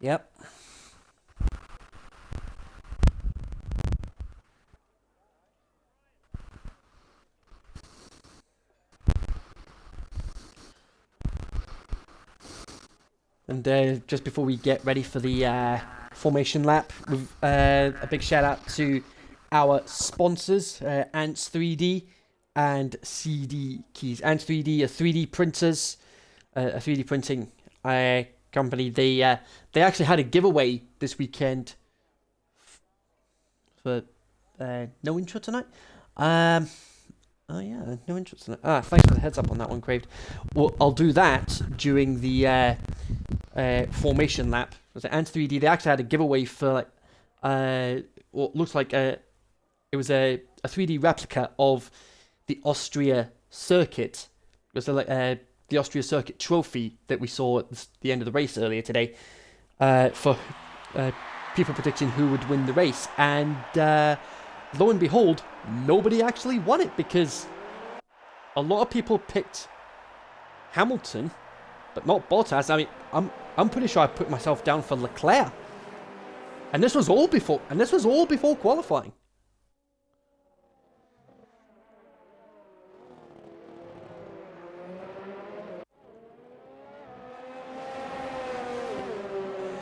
Yep. And just before we get ready for the formation lap, a big shout out to our sponsors, Ants 3D and CD Keys. Ants 3D are 3D printers, a 3D printing company. They actually had a giveaway this weekend for no intro tonight. Oh yeah, no intro tonight. Thanks for the heads up on that one, Craved. Well, I'll do that during the formation lap. Ants 3D, they actually had a giveaway for what looks like it was a 3D replica of the Austria circuit. It was the Austria circuit trophy that we saw at the end of the race earlier today for people predicting who would win the race. And the lo and behold, nobody actually won it because a lot of people picked Hamilton, but not Bottas. I mean, I'm pretty sure I put myself down for Leclerc, and this was all before qualifying.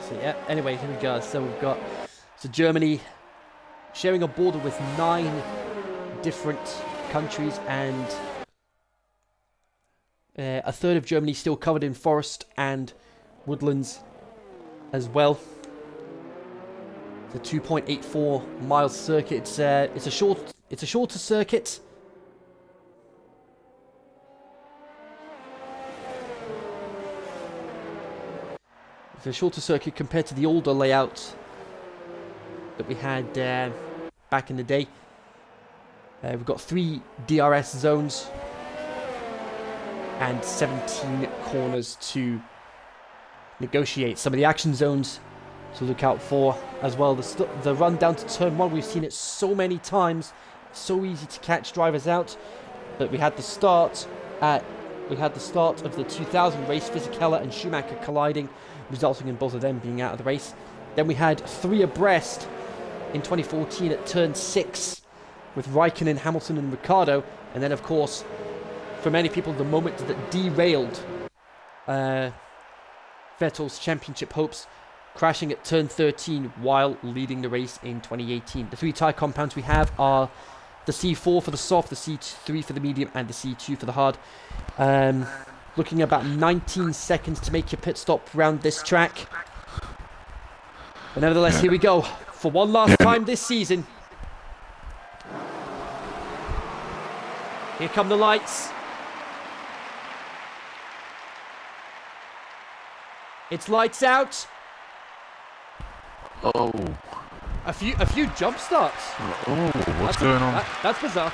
So yeah. Anyway, here we go. So we've got Germany sharing a border with 9 different countries, and a third of Germany still covered in forest and woodlands as well. It's a 2.84 mile circuit. It's a shorter circuit. It's a shorter circuit compared to the older layout that we had back in the day. We've got 3 DRS zones and 17 corners to negotiate. Some of the action zones to look out for as well. The run down to turn 1, we've seen it so many times. So easy to catch drivers out. But we had the start of the 2000 race, Fisichella and Schumacher colliding, resulting in both of them being out of the race. Then we had 3 abreast in 2014 at turn 6 with Raikkonen, Hamilton and Ricciardo. And then of course, for many people, the moment that derailed Vettel's championship hopes, crashing at turn 13 while leading the race in 2018. The 3 tyre compounds we have are the C4 for the soft, the C3 for the medium, and the C2 for the hard. Looking at about 19 seconds to make your pit stop around this track. But nevertheless, here we go. For one last time this season. Here come the lights. It's lights out. Oh. A few jump starts. Oh, what's going on? That's bizarre.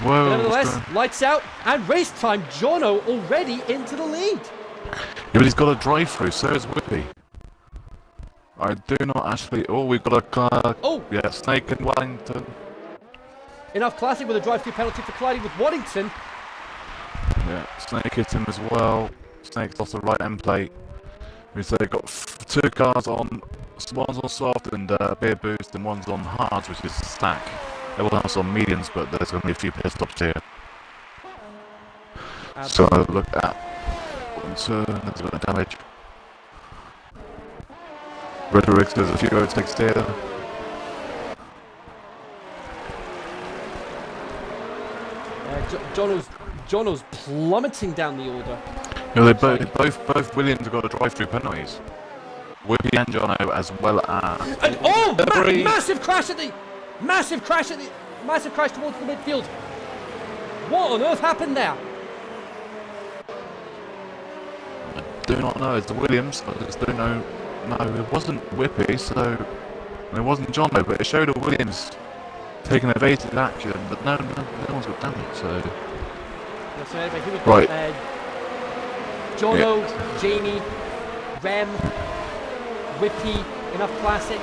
Whoa. Nevertheless, lights out and race time. Jono already into the lead. Yeah, but he's got a drive through, so is Whippy. I do not actually. Oh, we've got a. Yeah, Snake and Wellington. Enough classic with a drive-through penalty for colliding with Waddington. Yeah, Snake hit him as well. Snake's lost the right end plate. So they've got 2 cars on. One's on soft and beer boost, and one's on hards, which is stack. Everyone else on mediums, but there's going to be a few pit stops here. So look at one turn, there's a bit of damage. Rhetorics, there's a few overtakes here. Jono's plummeting down the order. Yeah, both Williams have got a drive-through penalties. Whippy and Jono as well as. And massive crash towards the midfield. What on earth happened there? I do not know. It's the Williams. I just don't know. No, it wasn't Whippy, so it wasn't Jono, but it showed a Williams taking evasive action, but no one's got damage. So. So anyway, here we go. Right. Jono, Jamie, Rem, Whippy, enough classic.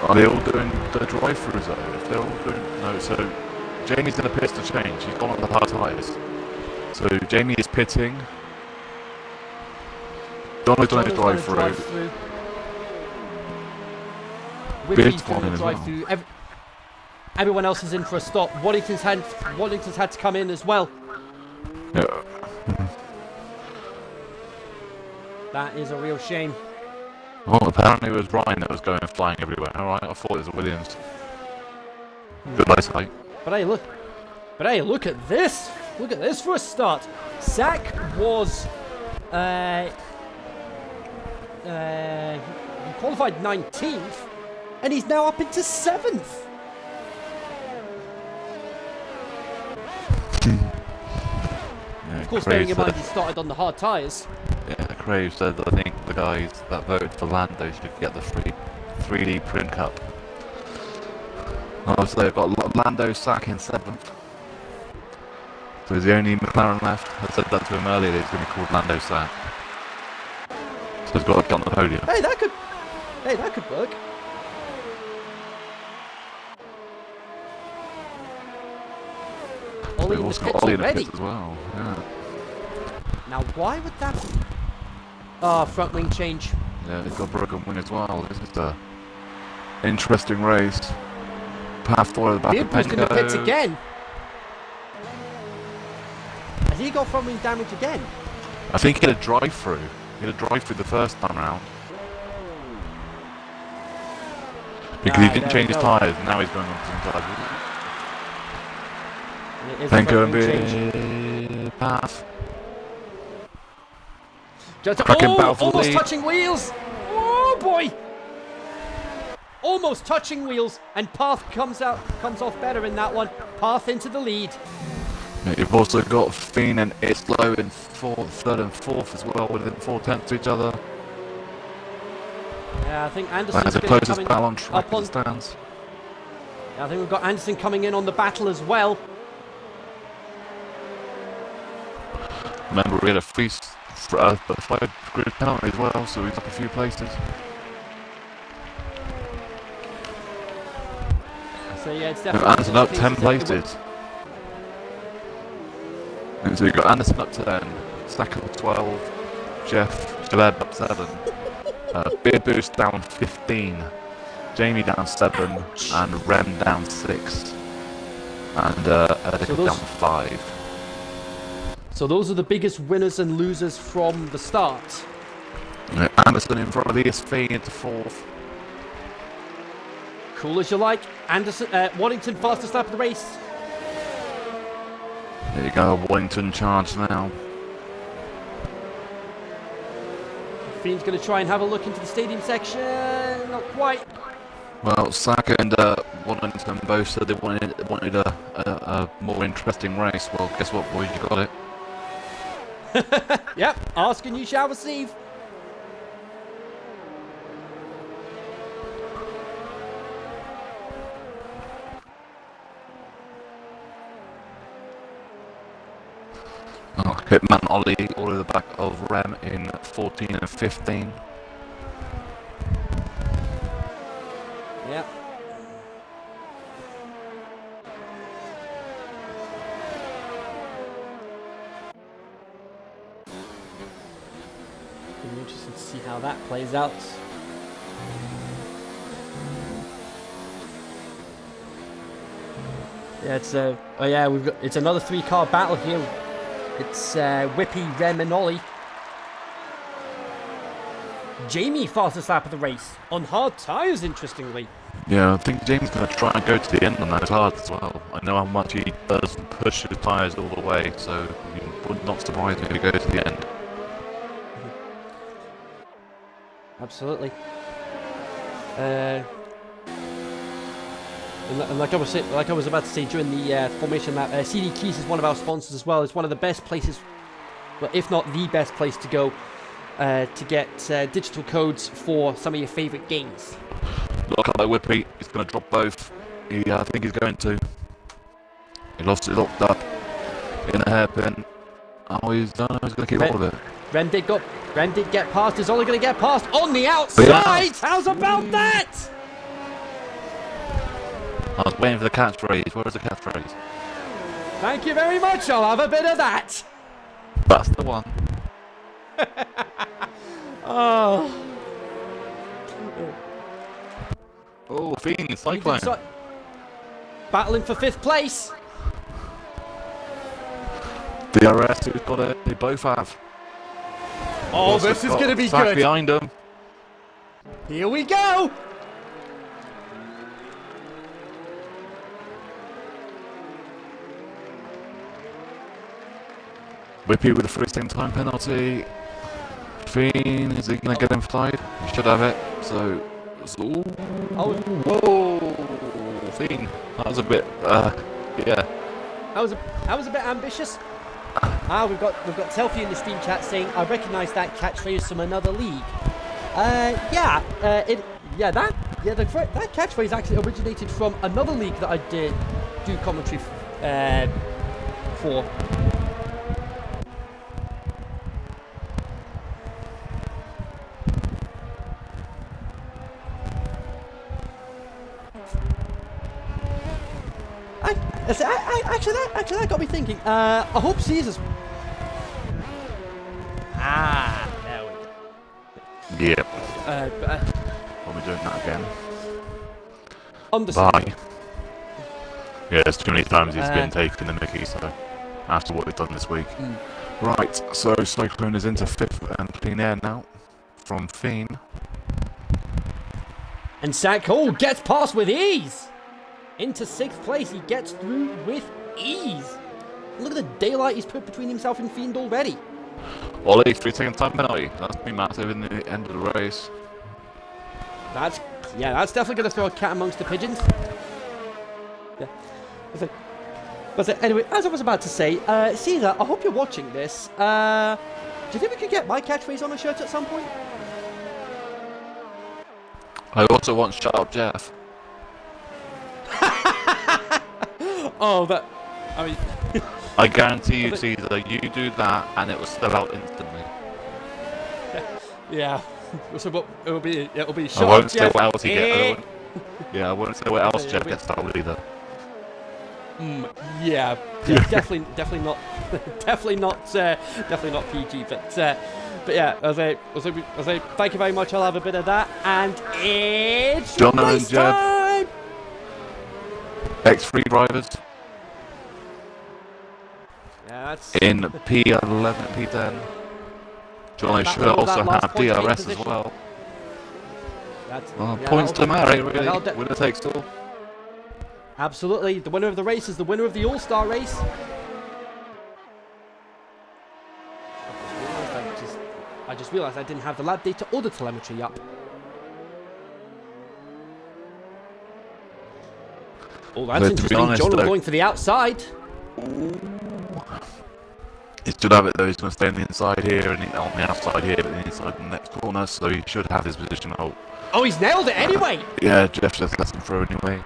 Are they all doing the drive-throughs though? If they're all doing... No, so Jamie's in the pits to change. He's gone on the hard tyres. So Jamie is pitting. Jono's done his drive-through. Whippy's doing the drive-through. Everyone else is in for a stop. Waddington's had to come in as well. Yeah. That is a real shame. Well, apparently it was Ryan that was going flying everywhere. Alright, I thought it was a Williams. Good eyesight. But hey, look at this. Look at this for a start. Zach was he qualified 19th, and he's now up into 7th. Yeah, of course, bearing in mind he started on the hard tyres. Yeah, Crave said that I think the guys that voted for Lando should get the 3D print cup. So they've got Lando Sack in 7th. So he's the only McLaren left. I said that to him earlier, that he's going to be called Lando Sack. So he's got to get on the podium. Hey, that could work. Ollie We've in the also pits got Ollie in the already. pits as well. Yeah. Now, why would that... Oh, front wing change. Yeah, they've got broken wing as well. This is a interesting race. Path forward at the back Beard of boost in the pits Penko. again. Has he got front wing damage again? I think he had a drive-through. He had a drive-through the first time round. Because he didn't change his tyres, and now he's going on some tyres. Penko and Beard path. Just, Cracking battle for the almost lead. touching wheels. Oh boy! Almost touching wheels, and Path comes off better in that one. Path into the lead. Yeah, you've also got Fiend and Islow in third and fourth as well, within 4/10 to each other. Yeah, I think That's Anderson's the going to be closest coming battle on track up in on. the stands. Yeah, I think we've got Anderson coming in on the battle as well. Remember, we had a 5-grid penalty as well, so he's up a few places. So yeah, it's With definitely Anderson up 10 places. And so we've got Anderson up 10, Saka 12, Jeff Jaleb up 7, Beard Boost down 15, Jamie down 7, and Rem down 6, and Erdica down 5. So those are the biggest winners and losers from the start. Anderson in front of ESV into 4th. Cool as you like. Anderson, Waddington fastest lap of the race. There you go, Wellington charge now. Fiend's going to try and have a look into the stadium section. Not quite. Well, Saka and Wellington both said they wanted a more interesting race. Well, guess what, boys, you got it. Yep, ask and you shall receive. Oh, Hitman Ollie all at the back of Rem in 14 and 15. Yep. Be interested to see how that plays out. Yeah, it's another 3-car battle here. It's Whippy, Rem, and Ollie. Jamie fastest lap of the race on hard tyres, interestingly. Yeah, I think James is going to try and go to the end on those hards as well. I know how much he does push his tyres all the way, so it would not surprise me if he goes to the end. Absolutely. And like I was about to say during the formation lap, CD Keys is one of our sponsors as well. It's one of the best places, well, if not the best place to go to get digital codes for some of your favourite games. Look at that Whippy, he's going to drop both. I think he's going to. He lost it locked up in a hairpin. Oh, he's going to keep hold of it. Rem did get past. Is Ollie going to get past on the outside? Yeah. How's about that? I was waiting for the catchphrase. Where is the catchphrase? Thank you very much. I'll have a bit of that. That's the one. Oh. Oh, Fiend, cyclone. Battling for 5th place. DRS, who's got it? They both have. Oh, this is going to be Sack good. behind them. Here we go. Whippy with a first time penalty. Fiend, is he going to get him flied? He should have it. So Oh, whoa, Fiend. That was a bit, yeah. that was a bit ambitious. We've got Selfie in the Steam chat saying I recognise that catchphrase from another league. That catchphrase actually originated from another league that I did do commentary for. Actually, that got me thinking. I hope Caesar's. There we go. Yep. But, Are we doing that again? understandable. Bye. Yeah, there's too many times he's been taking the mickey, so after what they've done this week. Right, so Cyclone is into 5th and clean air now from Fiend. And Sack gets past with ease. Into 6th place, he gets through with ease. Look at the daylight he's put between himself and Fiend already. Ollie, 3-second time penalty. That's been massive in the end of the race. That's definitely going to throw a cat amongst the pigeons. Yeah. But anyway, as I was about to say, Caesar, I hope you're watching this. Do you think we could get my catchphrase on a shirt at some point? I also want Shut Up Jeff. Oh, that... I mean... I guarantee you, Caesar, you do that and it will sell out instantly. Yeah. So it'll be I won't say what else he gets. I won't say what else Jeff gets out either. Yeah, definitely not, definitely not PG. But yeah, I say, thank you very much. I'll have a bit of that, and it's John race and Jeff. time. X3 drivers Yeah, that's in P11, P10. Johnny should battle also that last have point DRS as position. well. That's Points to matter, really. that'll de- Winner takes all. Absolutely, the winner of the race is the winner of the All-Star race. I just realised I didn't have the lab data or the telemetry up. Oh, that's But to be interesting. honest, John though- going for the outside. He should have it though. He's going to stay on the inside here and on the outside here, but the inside in the next corner, so he should have his position out. Oh, he's nailed it anyway. Yeah, Jeff just lets him through anyway.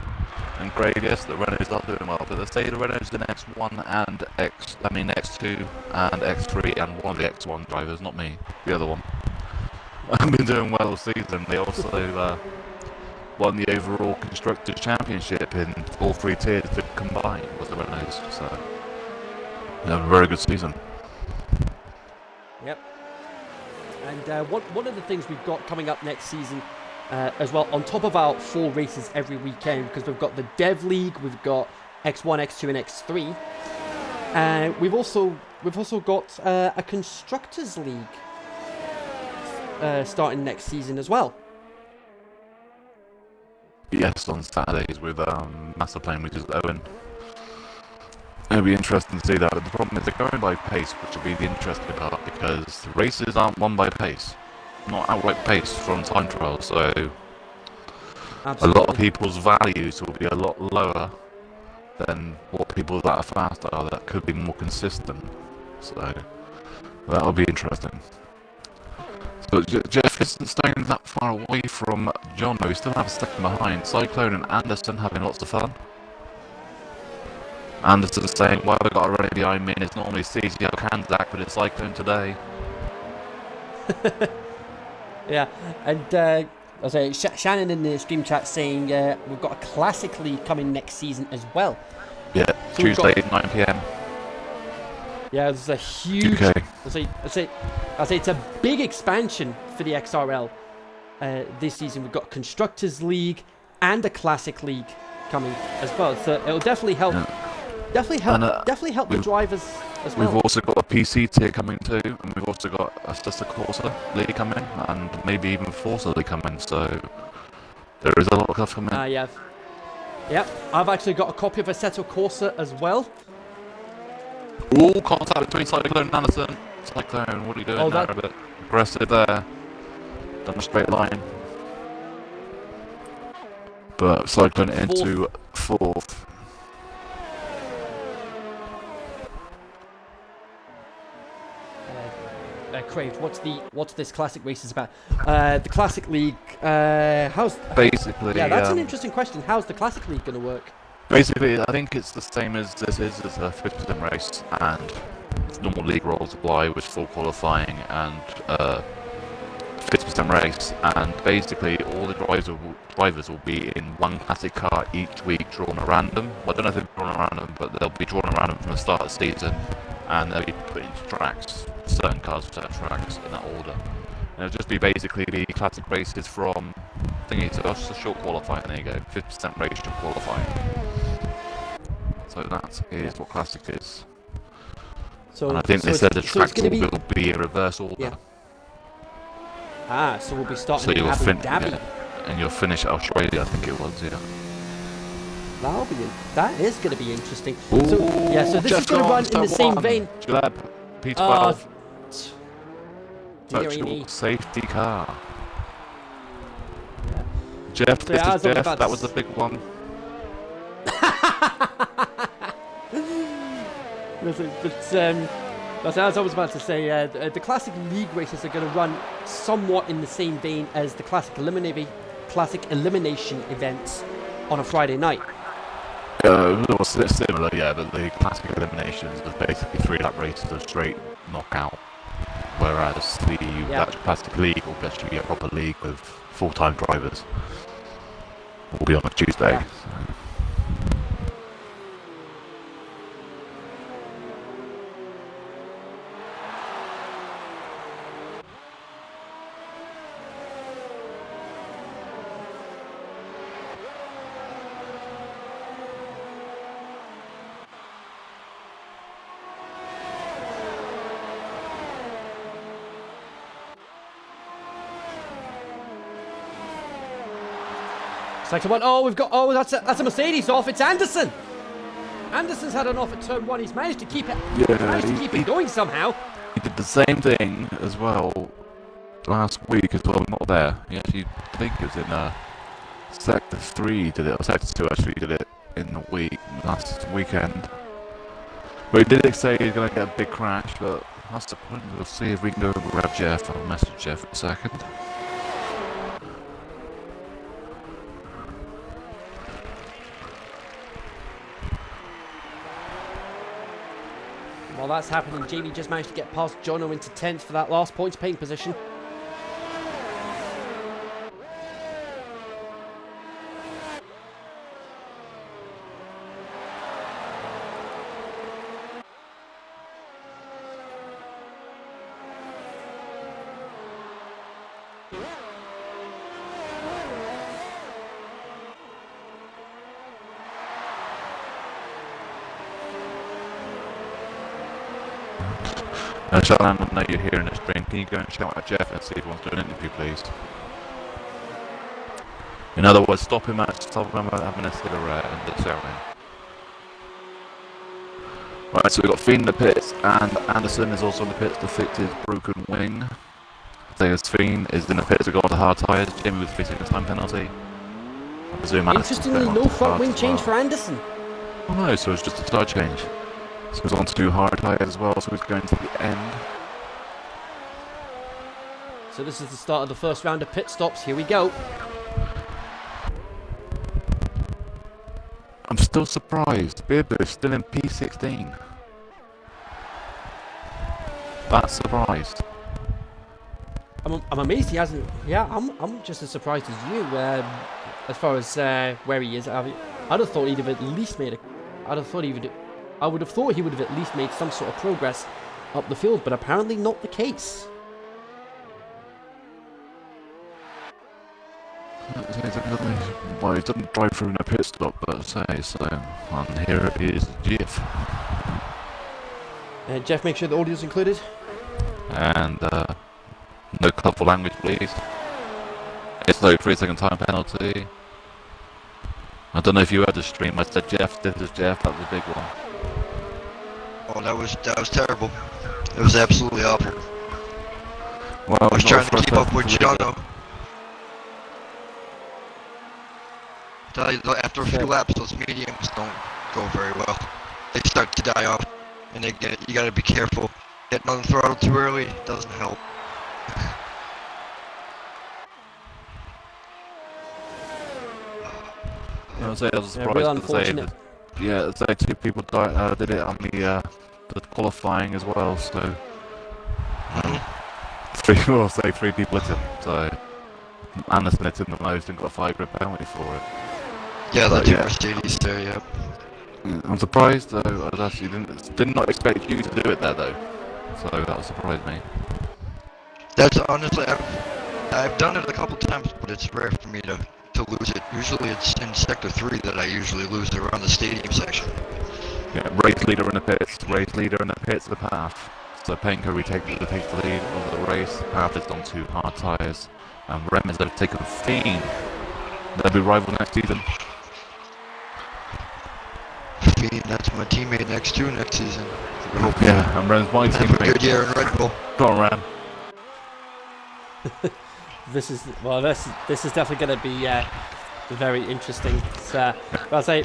And Craig, yes, the Renault's not doing well, but they say the Renault's in X1 and X2 and X3 and one of the X1 drivers, not me, the other one. I've been doing well all season. They also won the overall Constructors' Championship in all 3 tiers combined with the Renault's, so they have a very good season. Yep. And one of the things we've got coming up next season as well, on top of our 4 races every weekend, because we've got the Dev League, we've got X1, X2 and X3. We've also got a Constructors League starting next season as well. Yes, on Saturdays with Master Plane, which is Owen. It'll be interesting to see that, but the problem is they're going by pace, which will be the interesting part, because the races aren't won by pace. Not outright pace from time trial, so Absolutely. a lot of people's values will be a lot lower than what people that are fast are, that could be more consistent. So that'll be interesting. So Jeff isn't staying that far away from John, though. We still have a second behind. Cyclone and Anderson having lots of fun. Anderson's saying, "Why have I got a runner behind me? And it's normally CGL Kanzak, but it's Cyclone today." Yeah, and I say Shannon in the stream chat saying we've got a Classic League coming next season as well. Yeah, So we've Tuesday at 9 PM. Yeah, there's a huge. UK. I say it's a big expansion for the XRL this season. We've got Constructors League and a Classic League coming as well, so it'll definitely help. Yeah. Definitely help the drivers as well. We've also got a PC tier coming too, and we've also got a Sister Corsa League coming, and maybe even Forza League coming, so there is a lot of stuff coming. Yeah. Yep, I've actually got a copy of Assetto Corsa as well. All contact between Cyclone and Anderson. Cyclone, what are you doing there? A bit aggressive there. Down a straight line. But Cyclone into 4th. Craved, what's this Classic race is about? The Classic League, how's... Basically, yeah, that's an interesting question. How's the Classic League going to work? Basically, I think it's the same as this is as a 50% race, and normal league rules apply with full qualifying and 50% race, and basically all the drivers will be in one classic car each week, drawn at random. Well, I don't know if they're drawn at random, but they'll be drawn at random from the start of the season, and they'll be put into tracks, certain cars for certain tracks in that order. And it'll just be basically the classic races from thingy, so that's just a short qualifying, there you go, 50% ratio qualifying. So that is what classic is. So, and I think they said the tracks will be a reverse order. Yeah. Ah, so we'll be starting so in Abu Dhabi. Yeah, and you'll finish at Australia, I think it was, yeah. That is going to be interesting. Ooh, so this is going to run in the same vein. Glad P12. Deary me. Safety car. Jeff, So, this is Jeff. That was the big one. But as I was about to say, the Classic League races are going to run somewhat in the same vein as the Classic Elimination events on a Friday night. It was similar, yeah, but the Classic Eliminations was basically 3-lap races of straight knockout, whereas the Classic League will actually be a proper league with full-time drivers. Will be on a Tuesday. Yeah. Second one. That's a Mercedes off. It's Anderson. Anderson's had an off at turn 1. He's managed to keep it. It going somehow. He did the same thing as well last week as well. Not there. He actually, I think it was in sector 3 did it, or sector 2 actually did it in the last weekend. But he did say he's going to get a big crash, but that's the point. We'll see if we can go and grab Jeff. I'll message Jeff in a second. While that's happening, Jamie just managed to get past Jono into 10th for that last points paying position. Shannon, I know you're hearing this stream. Can you go and shout at Jeff and see if he wants to do an interview, please? In other words, stop him having a cigarette and the ceremony. Right, so we've got Fiend in the pits, and Anderson is also in the pits to fix his broken wing. There's Fiend is in the pits to go on to hard tyres. Jimmy was facing a time penalty. I presume Interestingly, no front wing change for Anderson. Oh no, so it's just a tyre change. So he's on to do hard tyres as well, so he's going to the end. So this is the start of the first round of pit stops. Here we go. I'm still surprised. Bibber is still in P16. That's surprised. I'm amazed he hasn't. Yeah, I'm just as surprised as you. As far as where he is, I'd have thought he'd have at least made a. I would have thought he would have at least made some sort of progress up the field, but apparently not the case. Well, he didn't drive through in a pit stop, but so, and here is Jeff. Jeff, make sure the audio's included. And no colourful language, please. It's no 3-second time penalty. I don't know if you heard the stream. I said Jeff, this is Jeff. That was a big one. Oh, that was terrible. It was absolutely awful. Well, I was trying to keep up with Jono. After a few laps, those mediums don't go very well. They start to die off, and you gotta be careful. Getting on the throttle too early doesn't help. I was surprised to say that, yeah, say 2 people did it on the qualifying as well, so 3 people hit him, so Anderson hit him the most and got a 5 grid penalty for it. Yeah, the 2 Mercedes there, yep. I'm surprised though. I actually did not expect you to do it there though. So that surprised me. That's honestly, I've done it a couple times, but it's rare for me to lose it. Usually it's in Sector 3 that I usually lose it around the stadium section. Yeah, race leader in the pits. Race leader in the pits. The path. So Penko takes the lead of the race. Path is on 2 hard tyres, and Rem is overtaken 15. They'll be rival next season. Fiend, that's my teammate next season. Yeah, and Rem's my Have a teammate. good year in Red Bull. Go on, Rem. This is definitely going to be very interesting. I'll say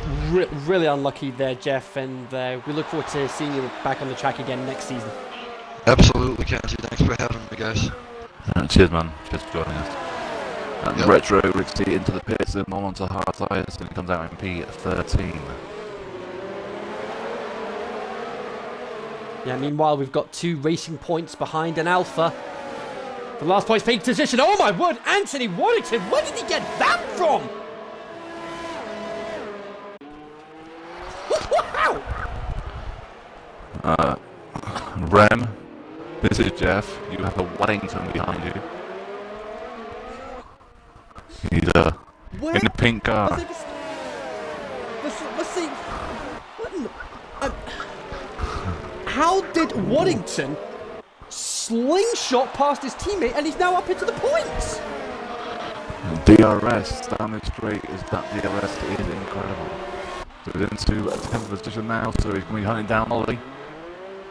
really unlucky there, Jeff, and we look forward to seeing you back on the track again next season. Absolutely, Kenzie. Thanks for having me, guys. Cheers, man. Cheers for joining us. And Retro Richie into the pits and on onto hard tyres, and he comes out in P13. Yeah, meanwhile, we've got 2 racing points behind an Alpha. The last point's peak position. Oh my word, Anthony Waddington, where did he get that from? Wow! Rem, this is Jeff. You have a Waddington behind you. He's in the pink car. Let's see. How did Waddington slingshot past his teammate and he's now up into the points? DRS standing straight is that DRS is incredible. So he's into a 10th position now, so he's going to be hunting down Ollie.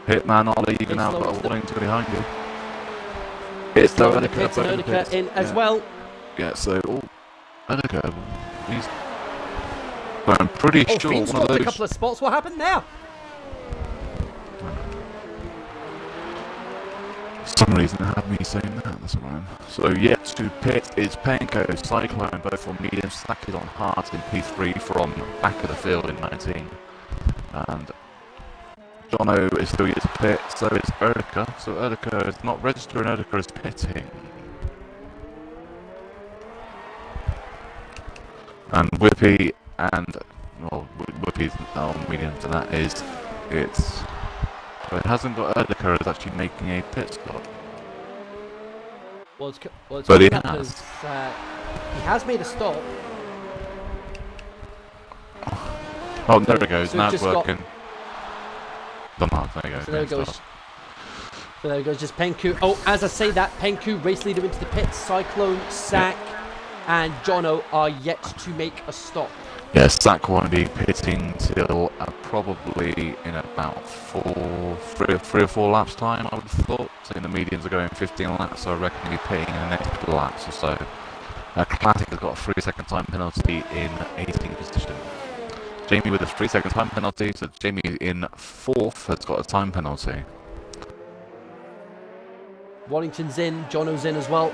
Hitman Ollie, you can now got a Waddington behind you. It's the Odeker in as well. Yeah, so Odeker, he's. But I'm pretty sure Fiend's one of those. a couple of spots. What happened now? For some reason I have me saying that's right. So yet to pit is Penko, Cyclone, both on medium, Sack is on hard in P3 from back of the field in 19. And Jono is still yet to pit, so is Erdica. So Erdica is not registering, Erdica is pitting. And Whippy and, well, Whippy's on medium, and that is, but it hasn't got Erdica as actually making a pit stop. Well, it's But he because he has made a stop. Oh, there it goes, So now it's it's just working. There you go. So there it goes. So there it goes, just Penku. Oh, as I say that, Penku, race leader into the pits. Cyclone, Sack, and Jono are yet to make a stop. Yeah, Sack won't be pitting till probably in about 3 or 4 laps time, I would have thought. So the mediums are going 15 laps, so I reckon he'll be pitting in the next couple of laps or so. Classic has got a 3-second time penalty in 18th position. Jamie with a 3-second time penalty, so Jamie in 4th has got a time penalty. Waddington's in, Jono's in as well.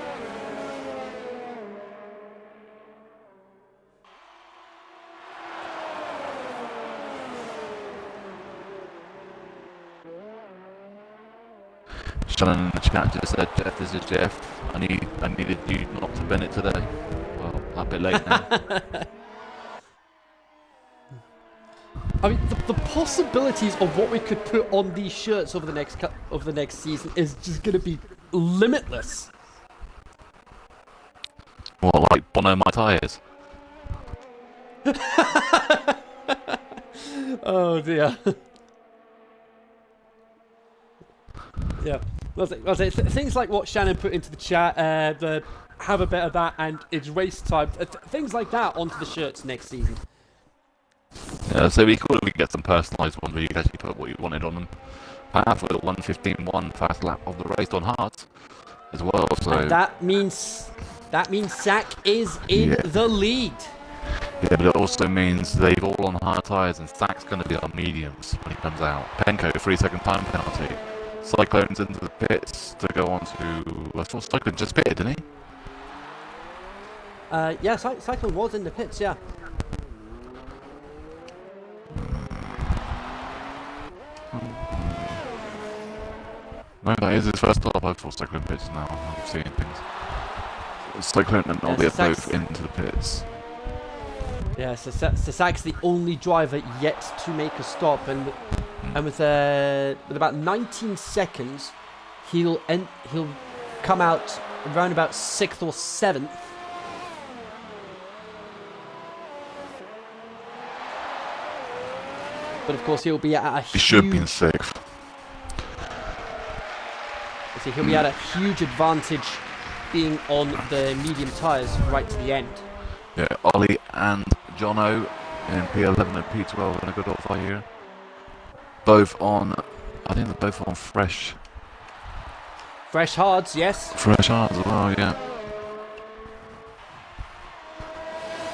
Shannon in the chat just said, Jeff, this is Jeff. I needed you not to Bennett today. Well, a bit late now. I mean, the possibilities of what we could put on these shirts over the next season is just going to be limitless. What, like Bono my tyres? Oh dear. Yeah. I'll say, things like what Shannon put into the chat, have a bit of that, and it's race time. Things like that onto the shirts next season. Yeah, so we could get some personalised ones where you can actually put what you wanted on them. Path with a 1:15.1 fast lap of the race on hard as well. So And that means Sack is in the lead. Yeah, but it also means they've all on hard tyres and Sack's going to be on mediums when he comes out. Penko, 3-second time penalty. Cyclone's into the pits to go on to... I thought Cyclone just pitted, didn't he? Yeah, Cyclone was in the pits, yeah. No, that is his first stop. I thought Cyclone pits now. I'm seeing things. Cyclone and Ollie are both into the pits. Yeah, so Sasak's the only driver yet to make a stop, and with about 19 seconds, he'll come out around about 6th or 7th. But of course, he'll be at a huge... He should be in 6th. So he'll be at a huge advantage being on the medium tyres right to the end. Yeah, Ollie and Jono in P11 and P12 in a good old fight here. Both on, I think they're both on fresh hards, yes. fresh hards as well, yeah.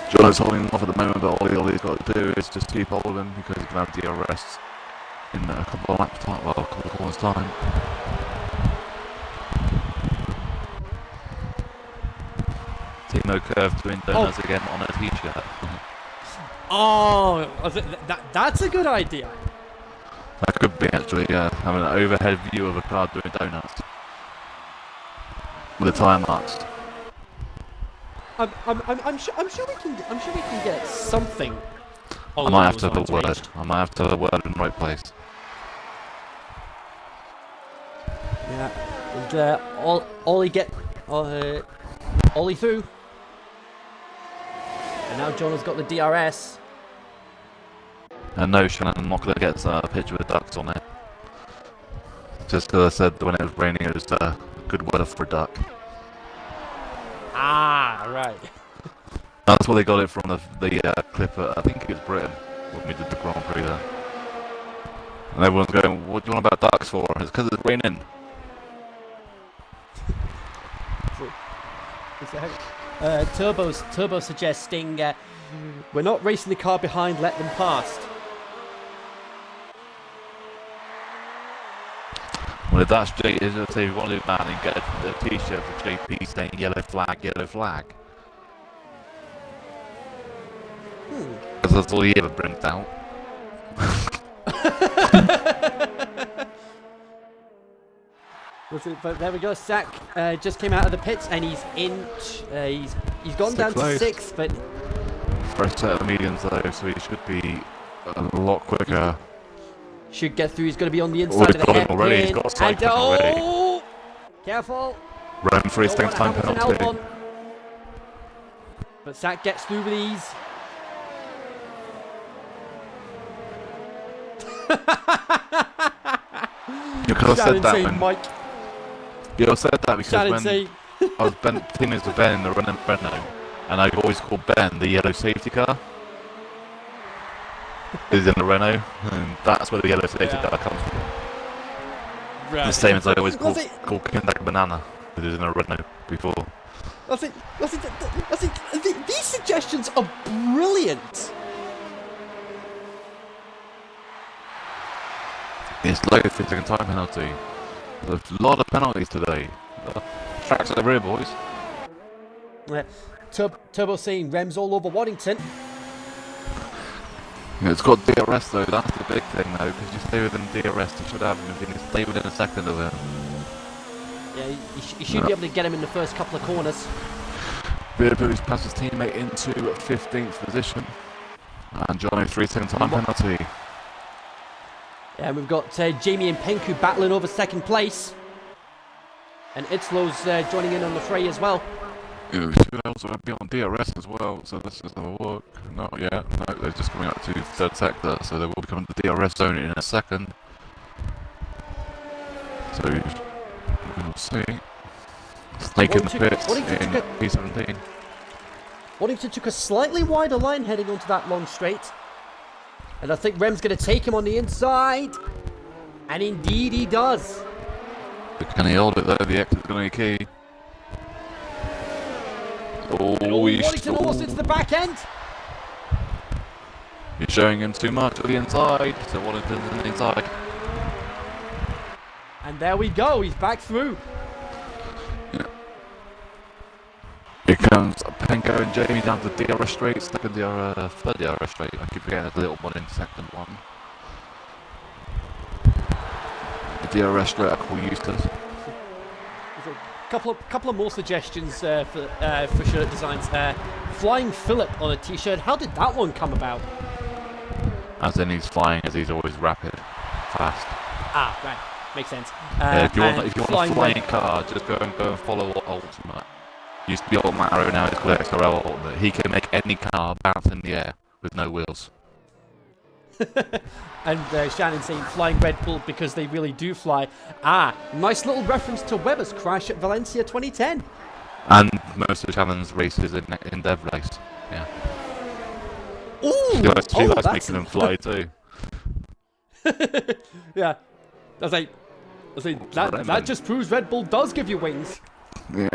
Jono's holding off at the moment, but all he's got to do is just keep holding because he can have DRS in a couple of laps time, well, a couple of corners time. See no curve between donuts again on a t-shirt. Oh, that's a good idea. That could be actually, yeah, having an overhead view of a car doing donuts with the tyre marks. I'm sure we can get something. I might have to have a word. I might have to have a word in the right place. Yeah, and Ollie through. And now John has got the DRS. And no, Shannon, I'm not going to get a picture with ducks on it. Just because I said when it was raining it was good weather for a duck. Ah, right. That's where they got it from, the clip at, I think it was Britain, when we did the Grand Prix there. And everyone's going, what do you want about ducks for? It's because it's raining. Turbo suggesting we're not racing the car behind, let them past. Well, if that's J, is it say if you want to do that and get a t-shirt for JP saying yellow flag, yellow flag. Because that's all he ever brings out. But there we go. Sack just came out of the pits and he's in. He's gone down to 6th, but First set of mediums though, so he should be a lot quicker. Should get through. He's going to be on the inside of the hairpin. Already. He's got a cycle already. Careful! Round 3 second time penalty. But Sack gets through with ease. You could have said that when Mike. you could have said that because Shannon when say. I was teammates with Ben in the Renault, and I always called Ben the yellow safety car. He's in the Renault, and that's where the yellow safety car comes from. Right. The same as I always called Kindak Banana, because he was in a Renault before. These suggestions are brilliant. It's low 15 time penalty. There's a lot of penalties today. Tracks over here, boys. Turbo saying Rems all over Waddington. Yeah, it's got DRS though, that's the big thing though, because you stay within DRS, you should have him if you can stay within a second of him. Yeah, you should be able to get him in the first couple of corners. Beardboo's passed his teammate into 15th position. And Johnny, 3 second time penalty. Yeah, we've got Jamie and Penku battling over 2nd place. And Itzlo's joining in on the fray as well. You should also be on DRS as well, so this is the work. Not yet, no, they're just coming up to 3rd sector, so they will be coming to the DRS zone in a second. So, we'll see. Snake in the pits in P17. Waddington took a slightly wider line heading onto that long straight. And I think Rem's going to take him on the inside. And indeed he does. But can he hold it though? The exit's going to be key. Waddington almost into the back end. You're showing him too much at the inside. So Waddington's on the inside. And there we go. He's back through. Yeah. Here comes Penko and Jamie down to DRS straight, 2nd DRS, 3rd DRS straight. I keep forgetting there's a little one in 2nd one. The DRS straight I call Eustace. Couple of more suggestions for shirt designs. Flying Philip on a t-shirt. How did that one come about? As in he's flying, as he's always rapid, fast. Ah, right. Makes sense. If you want a Flying flying car, just go and follow Ultimate. Used to be Ultimate Arrow, now it's called XRL Ultimate. He can make any car bounce in the air with no wheels. And Shannon saying Flying Red Bull because they really do fly. Ah, nice little reference to Webber's crash at Valencia 2010. And most of Shannon's races in Dev Race. Yeah. Ooh, She likes making them fly too. Yeah. I think that just proves Red Bull does give you wings. Yeah.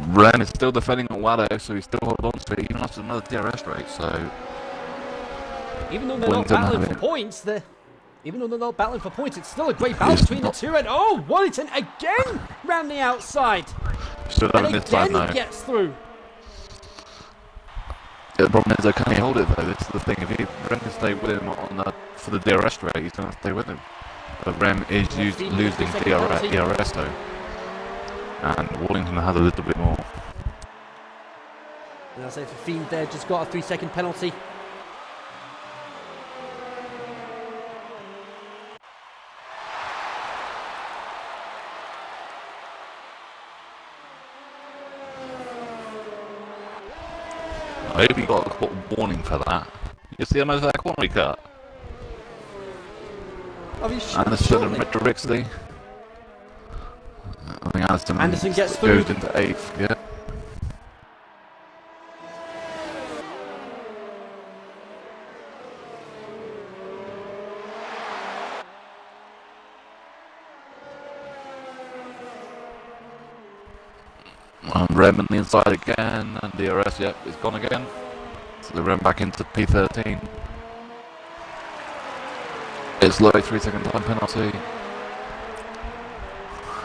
Ren is still defending at Wado, so he's still holding on to it even after another DRS race, so... Even though they're not battling for points, it's still a great battle between the two. And oh, Wallington again round the outside. Still And having this time, again though. he gets through. Yeah, the problem is, can he hold it though? This is the thing. If Ren can stay with him for the DRS race, he's going to stay with him. But Rem is losing DRS though. And Wallington has a little bit more. And I say for Fiend there, just got a 3-second penalty. I hope he got a warning for that. You see him as that corner he cut. Anderson and Retro Rixley. I think Anderson gets through. Goes into 8th, yeah. And Rem on the inside again, and DRS, yep, it's gone again. So they run back into P13. It's low 3-second time penalty.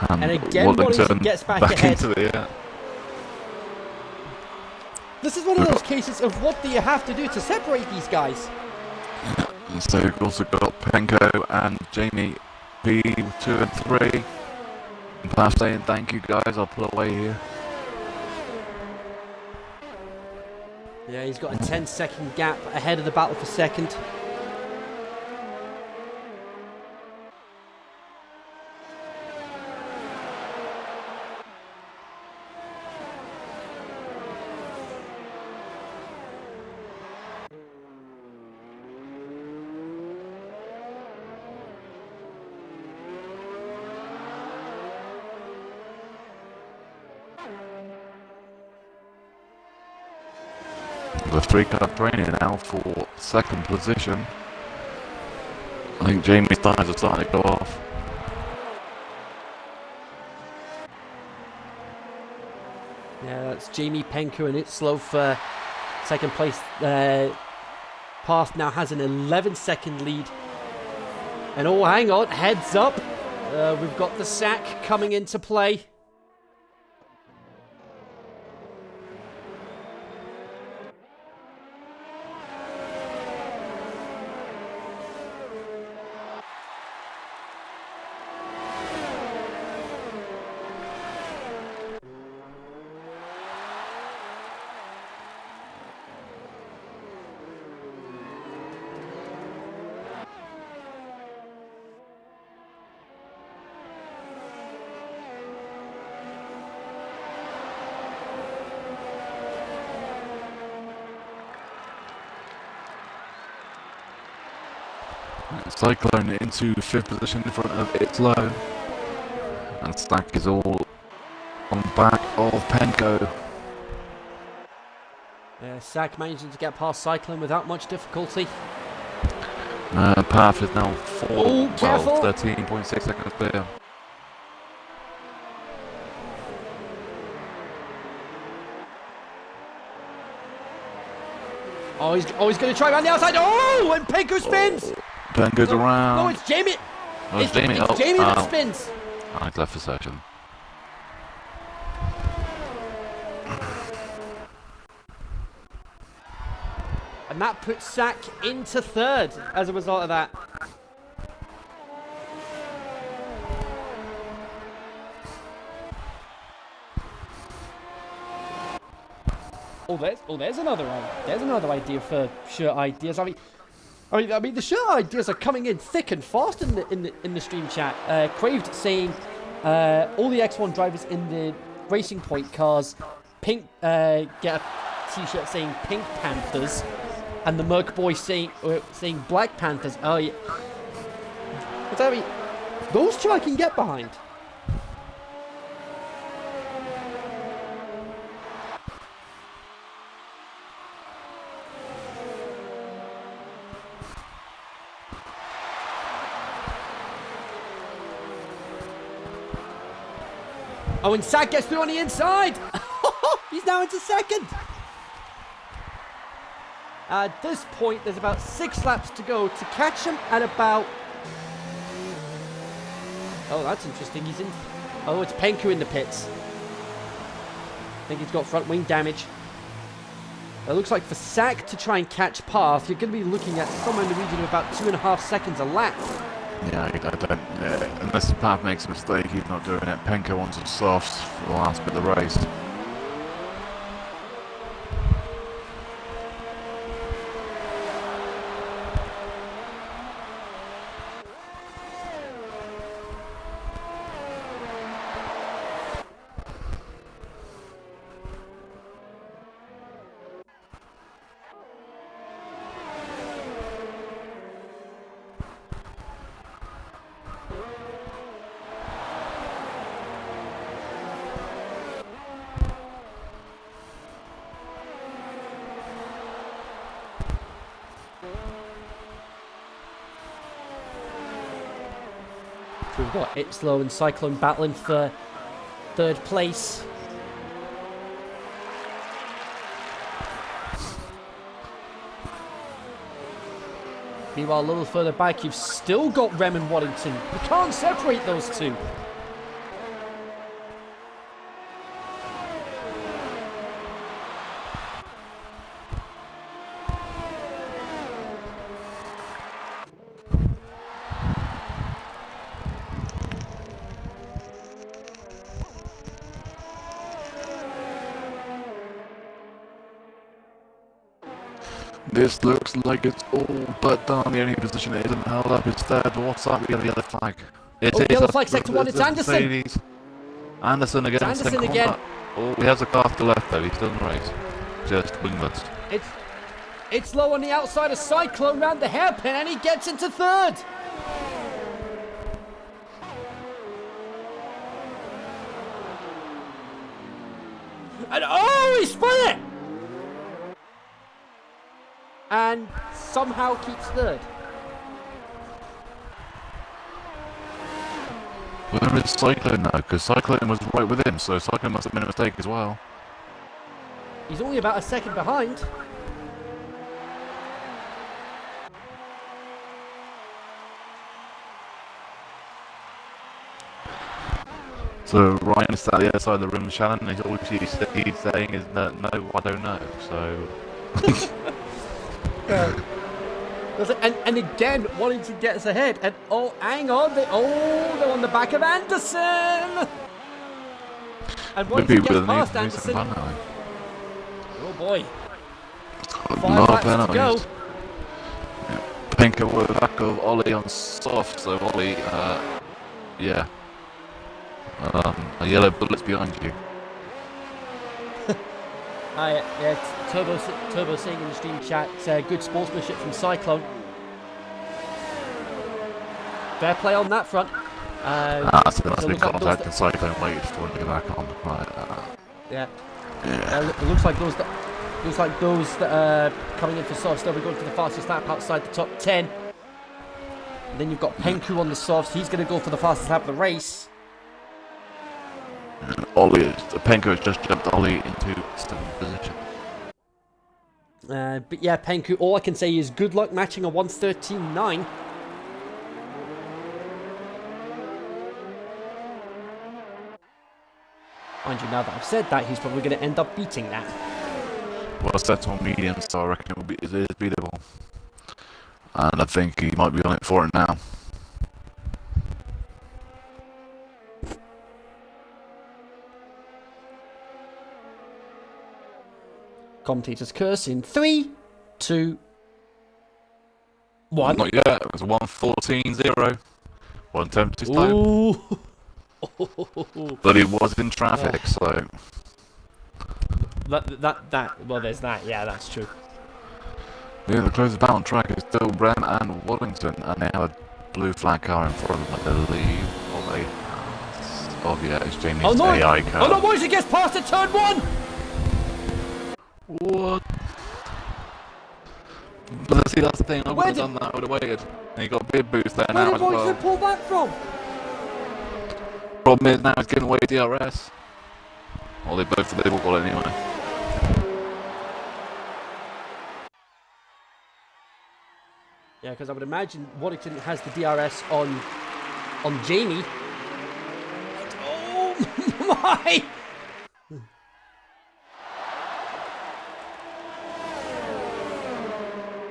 And again, Wallington gets back ahead. Into the air. This is one of those cases of what do you have to do to separate these guys? And so we've also got Penko and Jamie P2 and 3. And Path saying thank you guys, I'll pull away here. Yeah, he's got a 10-second gap ahead of the battle for second. The 3-car training now for second position. I think Jamie's tires are starting to go off. Yeah, that's Jamie Penko and it's slow for second place. Path now has an 11-second lead. And oh, hang on, heads up. We've got the sack coming into play. Cyclone into 5th position in front of It's Low. And Stack is all on the back of Penko. Sack managing to get past Cyclone without much difficulty. Path is now 13.6 seconds clear. Oh, he's going to try around the outside. Oh, and Penko spins. Penko's around. No, it's Jamie. Oh, it's Jamie. It's Jamie that spins. Oh, he's left for section. And that puts Sack into third as a result of that. There's another idea for shirt ideas. I mean, the shirt ideas are coming in thick and fast in the stream chat. Craved saying all the X1 drivers in the Racing Point cars get a t-shirt saying Pink Panthers, and the Merc Boy saying Black Panthers. Oh yeah, but I mean, those two I can get behind. Oh, and Sack gets through on the inside. He's now into second. At this point, there's about 6 laps to go to catch him at about... Oh, that's interesting. He's in... Oh, it's Penku in the pits. I think he's got front wing damage. It looks like for Sack to try and catch Path, you're going to be looking at somewhere in the region of about 2.5 seconds a lap. Yeah, I don't, unless Path makes a mistake, he's not doing it. Penko wants some softs for the last bit of the race. So we've got Ipslow and Cyclone battling for 3rd place. Meanwhile, a little further back, you've still got Rem and Waddington. You can't separate those two. This looks like it's all but done. The only position it isn't held up is third. What's that? We have the yellow flag. Yellow flag, sector 1, it's Anderson. Mercedes. Anderson again. It's Anderson again. Oh, he has a car to the left though. He's still in the race. Just wingless. It's low on the outside of Cyclone round the hairpin, and he gets into 3rd. And oh, he spun it! And somehow keeps 3rd. Where is Cyclone now? Because Cyclone was right with him, so Cyclone must have made a mistake as well. He's only about a second behind. So Ryan is at the other side of the room, Shannon, and all he's saying is that no, I don't know. So. And again, wanting to get us ahead. And oh, hang on, they're on the back of Anderson. And once he gets past Anderson, oh boy, 5 laps to go. Yeah. Pinker with the back of Ollie on soft, so Ollie, yeah. A yellow bullet's behind you. Turbo saying in the stream chat, good sportsmanship from Cyclone. Fair play on that front. So that's been contact and Cyclone waited for him to get back on. Right, yeah. It looks like those that are coming in for softs, they'll be going for the fastest lap outside the top 10. And then you've got Penku on the softs. He's going to go for the fastest lap of the race. And Penku has just jumped Ollie into 7th position. But yeah, Penku, all I can say is good luck matching a 1:13.9. Mind you, now that I've said that, he's probably going to end up beating that. Well, set on medium, so I reckon it is beatable. And I think he might be on it for it now. Commentator's curse in 3, 2, 1. Not yet. It was 1:14.0. 1:10 time. Ooh. But he was in traffic, so. Well, there's that. Yeah, that's true. Yeah, the closest battle on track is still Rem and Wellington, and they have a blue flag car in front of them, I believe. Or they. Oh, yeah, it's Jamie's AI car. Oh no, boys, he gets past at turn 1! What? But see, that's the thing, I would have done that, I would have waited. And he got a big boost there now as well. Where did Wellington pull back from? Problem is now he's giving away DRS. Well, they all got it anyway. Yeah, because I would imagine Waddington has the DRS on Jamie. Oh my!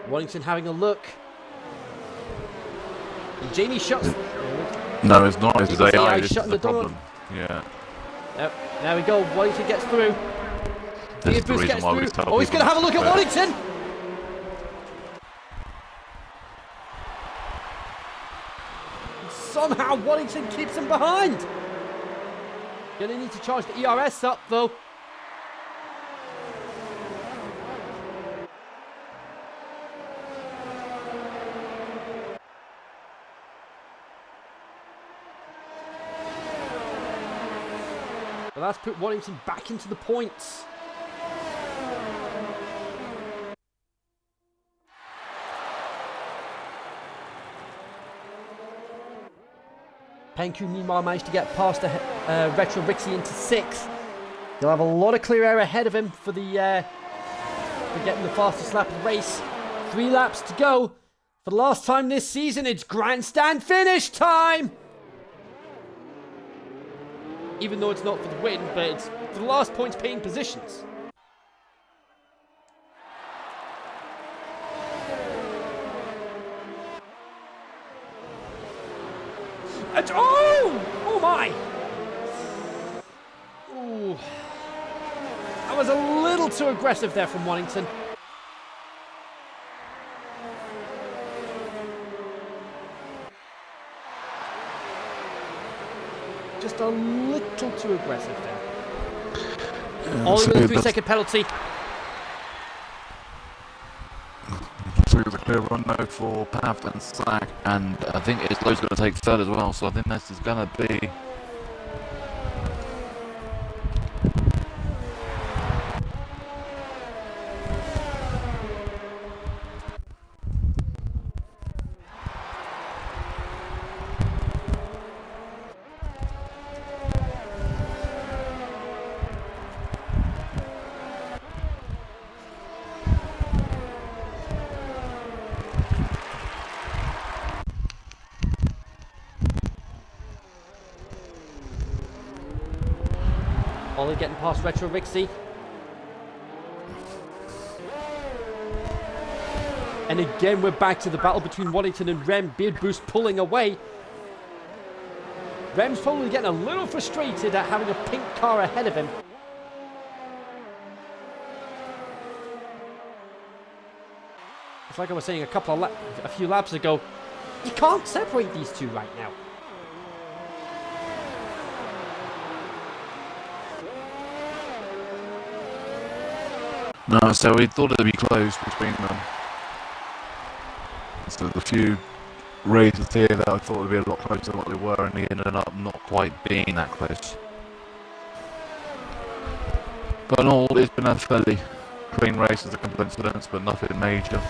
Waddington having a look. And Jamie shuts. No, it's not. It's AI. This is shutting the the door. problem. Yeah. Yep, there we go. Waddington gets through. This is the reason why we tell Oh, he's going to have a look at Waddington. Somehow Waddington keeps him behind. Gonna need to charge the ERS up though. Well, that's put Waddington back into the points. Penku meanwhile managed to get past the Retro Rixie into 6th. He'll have a lot of clear air ahead of him for getting the fastest lap of the race. 3 laps to go. For the last time this season, it's grandstand finish time! Even though it's not for the win, but it's for the last points paying positions. And, oh my! Ooh. That was a little too aggressive there from Waddington. Just a little too aggressive there. Only with a 3-second penalty. So it was a clear run though for Pav and Sack, and I think Islow's going to take 3rd as well, so I think this is going to be... Ollie getting past Retro Rixie. And again, we're back to the battle between Waddington and Rem. Beard Boost pulling away. Rem's probably getting a little frustrated at having a pink car ahead of him. It's like I was saying a few laps ago. You can't separate these two right now. No, so we thought it'd be close between them. So there's a few races here that I thought would be a lot closer than what they were, and they ended up not quite being that close. But in all, it's been a fairly clean race as a couple of incidents, but nothing major.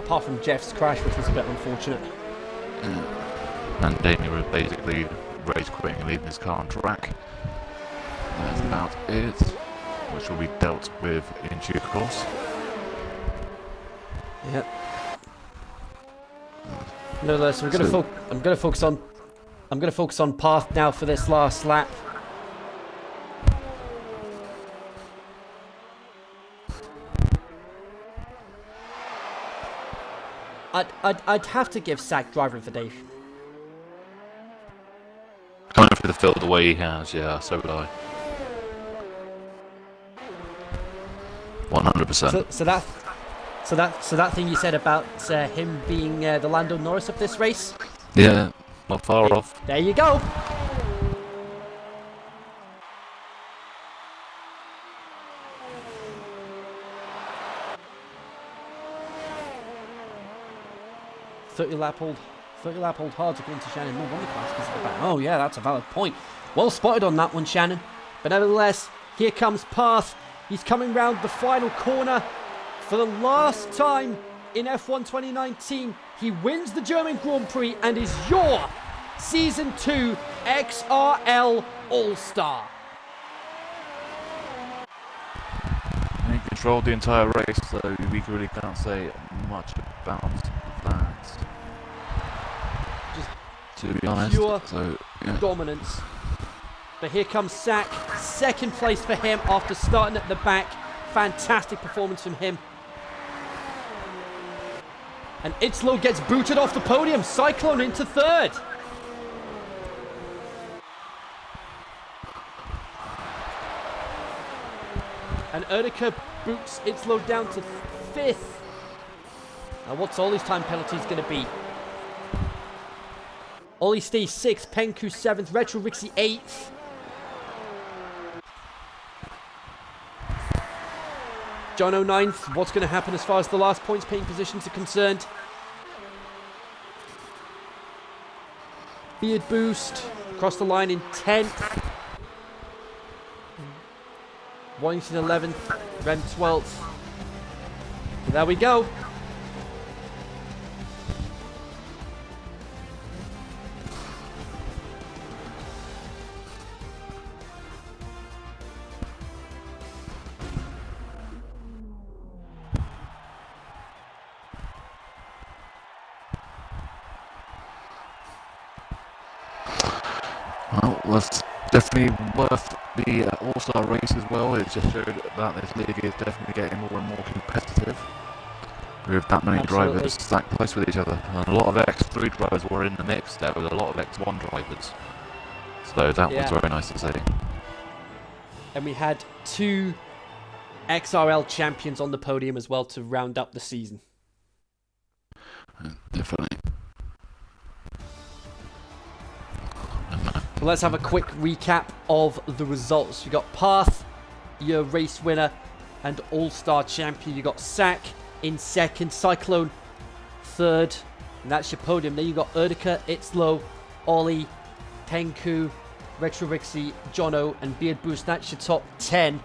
Apart from Jeff's crash, which was a bit unfortunate. And Damien was basically race quitting and leaving his car on track. That's about it, which will be dealt with in due course. Yep. No less. I'm going to focus on path now for this last lap. I'd have to give Sack driver of the day. Coming through the field the way he has, yeah, so would I. 100%. So that thing you said about him being the Lando Norris of this race. Yeah, not far off. There you go. Thirty lap hold hard to go into Shannon. No wonder class is at the back. Oh yeah, that's a valid point. Well spotted on that one, Shannon. But nevertheless, here comes Path. He's coming round the final corner for the last time in F1 2019. He wins the German Grand Prix and is your Season 2 XRL All-Star. He controlled the entire race, so we really can't say much about that. Just to be honest, pure so yeah. dominance. But here comes Sack, second place for him after starting at the back. Fantastic performance from him. And Itzlo gets booted off the podium. Cyclone into third. And Erdika boots Itzlo down to fifth. Now what's Ollie's time penalties going to be? Ollie stays 6th, Penku 7th, Retro Rixie 8th. Jono 9th. What's going to happen as far as the last points paying positions are concerned? Beard Boost across the line in 10th. Wellington 11th, Rem 12th. There we go. Well, that's definitely worth the All-Star race as well. It just showed that this league is definitely getting more and more competitive with that many drivers that close with each other. And a lot of X3 drivers were in the mix. There was a lot of X1 drivers. So that was very nice to see. And we had 2 XRL champions on the podium as well to round up the season. Definitely. Well, let's have a quick recap of the results. You got Path, your race winner and all-star champion. You got Sack in second, Cyclone third, and that's your podium. Then you got Erdika, Itzlo, Ollie, Penku, Retro Rixie, Jono, and Beard Boost. That's your top 10.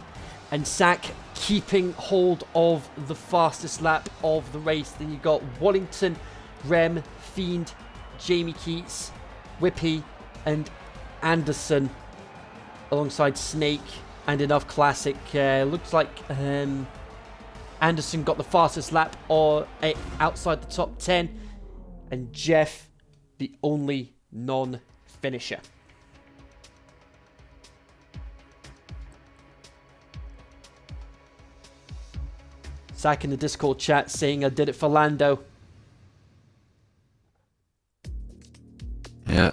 And Sack keeping hold of the fastest lap of the race. Then you got Wallington, Rem, Fiend, Jamie Keats, Whippy, and Anderson alongside Snake and Enough Classic. Looks like Anderson got the fastest lap or outside the top 10, and Jeff the only non-finisher. Zach in the Discord chat saying I did it for Lando. Yeah.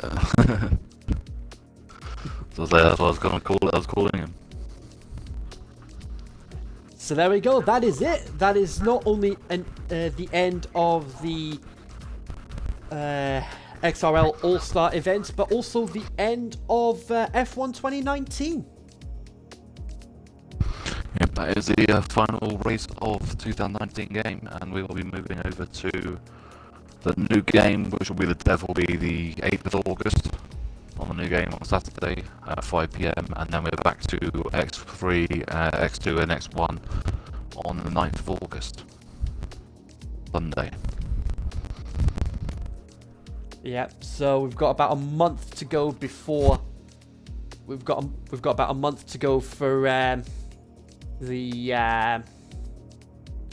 So that's what I was going to call it. I was calling him. So there we go. That is it. That is not only the end of the XRL All-Star event, but also the end of F1 2019. Yep, that is the final race of 2019 game, and we will be moving over to the new game, which will be the 8th of August. On the new game on Saturday at 5 PM, and then we're back to X3, X2 and X1 on the 9th of August, Sunday. Yeah, so we've got about a month to go before we've got about a month to go for the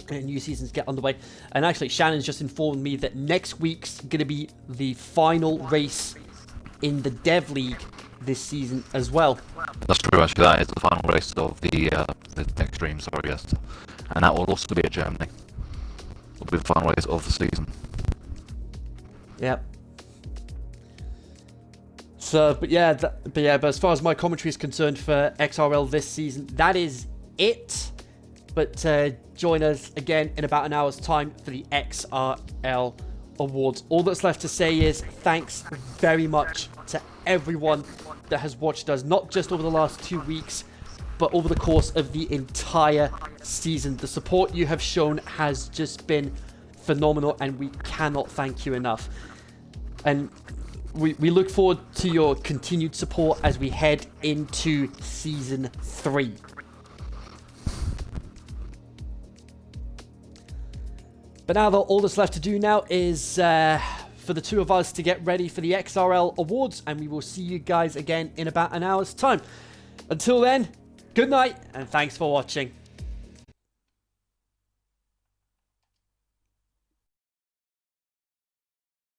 new seasons get underway. And actually, Shannon's just informed me that next week's going to be the final race in the Dev League this season as well. That's true, actually. That is the final race of the Extreme, yes. And that will also be at Germany. It'll be the final race of the season. Yep. So, but as far as my commentary is concerned for XRL this season, that is it. but join us again in about an hour's time for the XRL Awards. All that's left to say is thanks very much to everyone that has watched us, not just over the last 2 weeks, but over the course of the entire season. The support you have shown has just been phenomenal, and we cannot thank you enough. And we look forward to your continued support as we head into Season 3. But now all that's left to do now is for the two of us to get ready for the XRL Awards, and we will see you guys again in about an hour's time. Until then, good night, and thanks for watching.